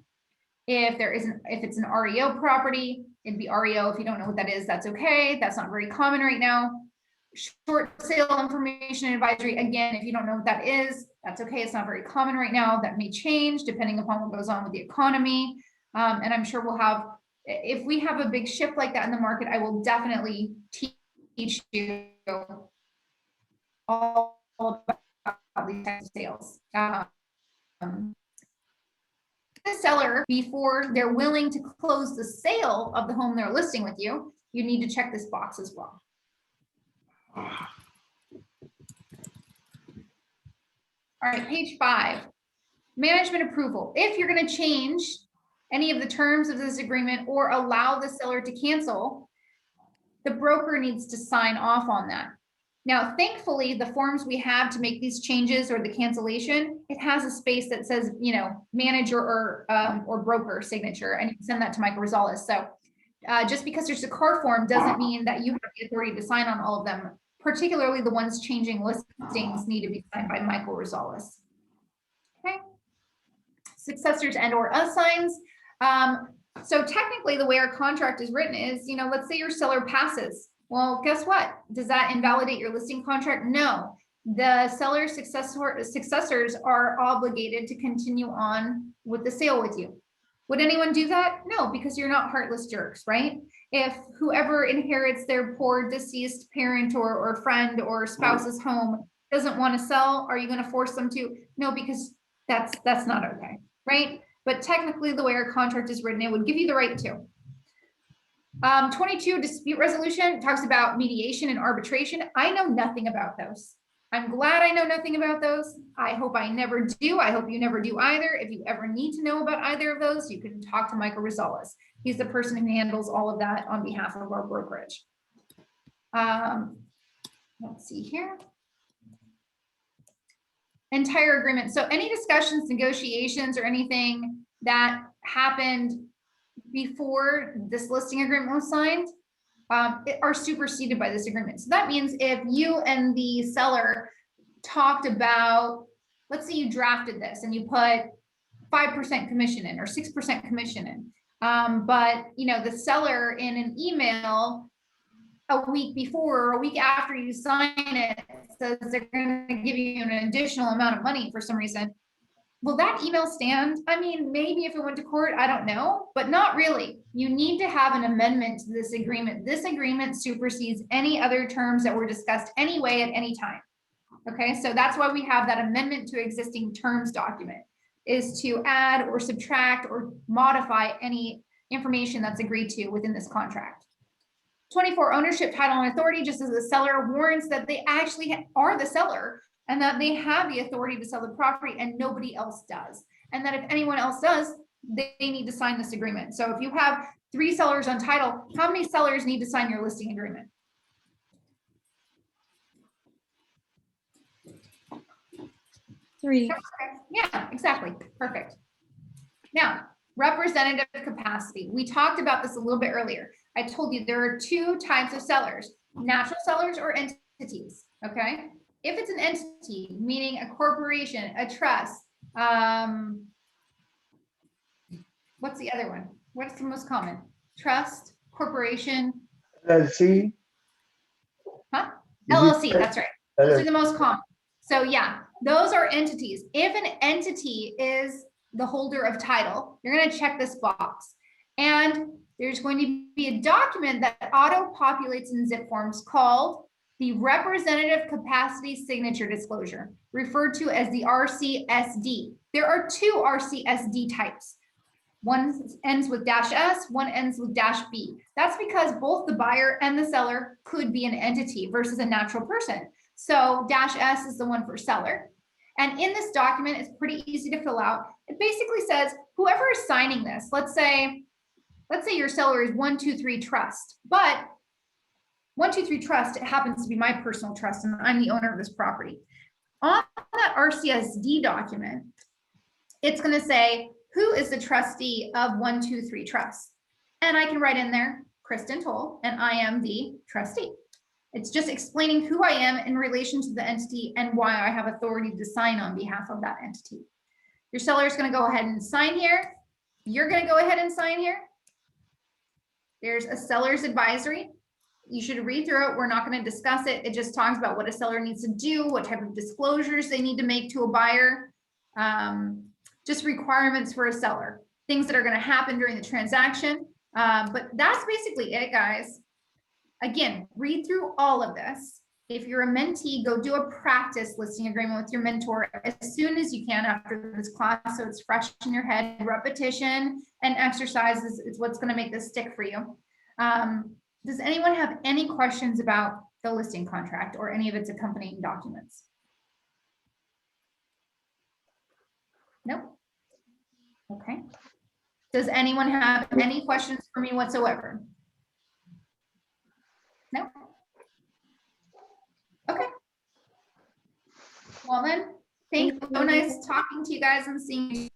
Speaker 1: If it's an REO property, it'd be REO. If you don't know what that is, that's okay. That's not very common right now. Short sale information advisory, again, if you don't know what that is, that's okay. It's not very common right now. That may change depending upon what goes on with the economy. And I'm sure we'll have, if we have a big shift like that in the market, I will definitely teach you all about these types of sales. The seller, before they're willing to close the sale of the home they're listing with you, you need to check this box as well. All right, page 5, management approval. If you're going to change any of the terms of this agreement or allow the seller to cancel, the broker needs to sign off on that. Now, thankfully, the forms we have to make these changes or the cancellation, it has a space that says, you know, manager or broker signature, and you can send that to Michael Rosales. So just because there's a CAR form doesn't mean that you have the authority to sign on all of them. Particularly the ones changing listings need to be signed by Michael Rosales. Okay. Successors and or assigns. So technically the way our contract is written is, you know, let's say your seller passes. Well, guess what? Does that invalidate your listing contract? No. The seller's successors are obligated to continue on with the sale with you. Would anyone do that? No, because you're not heartless jerks, right? If whoever inherits their poor deceased parent or friend or spouse's home doesn't want to sell, are you going to force them to? No, because that's not okay, right? But technically the way our contract is written, it would give you the right to. 22, dispute resolution, talks about mediation and arbitration. I know nothing about those. I'm glad I know nothing about those. I hope I never do. I hope you never do either. If you ever need to know about either of those, you can talk to Michael Rosales. He's the person who handles all of that on behalf of our brokerage. Let's see here. Entire agreement. So any discussions, negotiations, or anything that happened before this listing agreement was signed are superseded by this agreement. So that means if you and the seller talked about, let's say you drafted this and you put 5% commission in or 6% commission in, but you know, the seller in an email a week before or a week after you sign it says they're going to give you an additional amount of money for some reason. Will that email stand? I mean, maybe if it went to court, I don't know, but not really. You need to have an amendment to this agreement. This agreement supersedes any other terms that were discussed anyway at any time. Okay, so that's why we have that amendment to existing terms document, is to add or subtract or modify any information that's agreed to within this contract. 24, ownership, title, and authority, just as the seller warrants that they actually are the seller and that they have the authority to sell the property and nobody else does. And that if anyone else does, they need to sign this agreement. So if you have 3 sellers on title, how many sellers need to sign your listing agreement?
Speaker 2: 3.
Speaker 1: Okay. Yeah, exactly. Perfect. Now, representative capacity. We talked about this a little bit earlier. I told you there are 2 types of sellers, natural sellers or entities, okay? If it's an entity, meaning a corporation, a trust, what's the other one? What's the most common? Trust, corporation.
Speaker 7: LLC.
Speaker 1: Huh?
Speaker 7: Is it-
Speaker 1: LLC, that's right. Those are the most common. So yeah, those are entities. If an entity is the holder of title, you're going to check this box. And there's going to be a document that auto-populates in zip forms called the Representative Capacity Signature Disclosure, referred to as the RCSD. There are 2 RCSD types. One ends with -S, one ends with -B. That's because both the buyer and the seller could be an entity versus a natural person. So -S is the one for seller. And in this document, it's pretty easy to fill out. It basically says whoever is signing this, let's say your seller is 123 Trust, but 123 Trust, it happens to be my personal trust and I'm the owner of this property. On that RCSD document, it's going to say, who is the trustee of 123 Trust? And I can write in there, Christen Tull, and I am the trustee. It's just explaining who I am in relation to the entity and why I have authority to sign on behalf of that entity. Your seller is going to go ahead and sign here. You're going to go ahead and sign here. There's a seller's advisory. You should read through it. We're not going to discuss it. It just talks about what a seller needs to do, what type of disclosures they need to make to a buyer, just requirements for a seller, things that are going to happen during the transaction. But that's basically it, guys. Again, read through all of this. If you're a mentee, go do a practice listing agreement with your mentor as soon as you can after this class, so it's fresh in your head. Repetition and exercises is what's going to make this stick for you. Does anyone have any questions about the listing contract or any of its accompanying documents? Nope. Okay. Does anyone have any questions for me whatsoever? No? Okay. Well then, thanks. So nice talking to you guys and seeing you.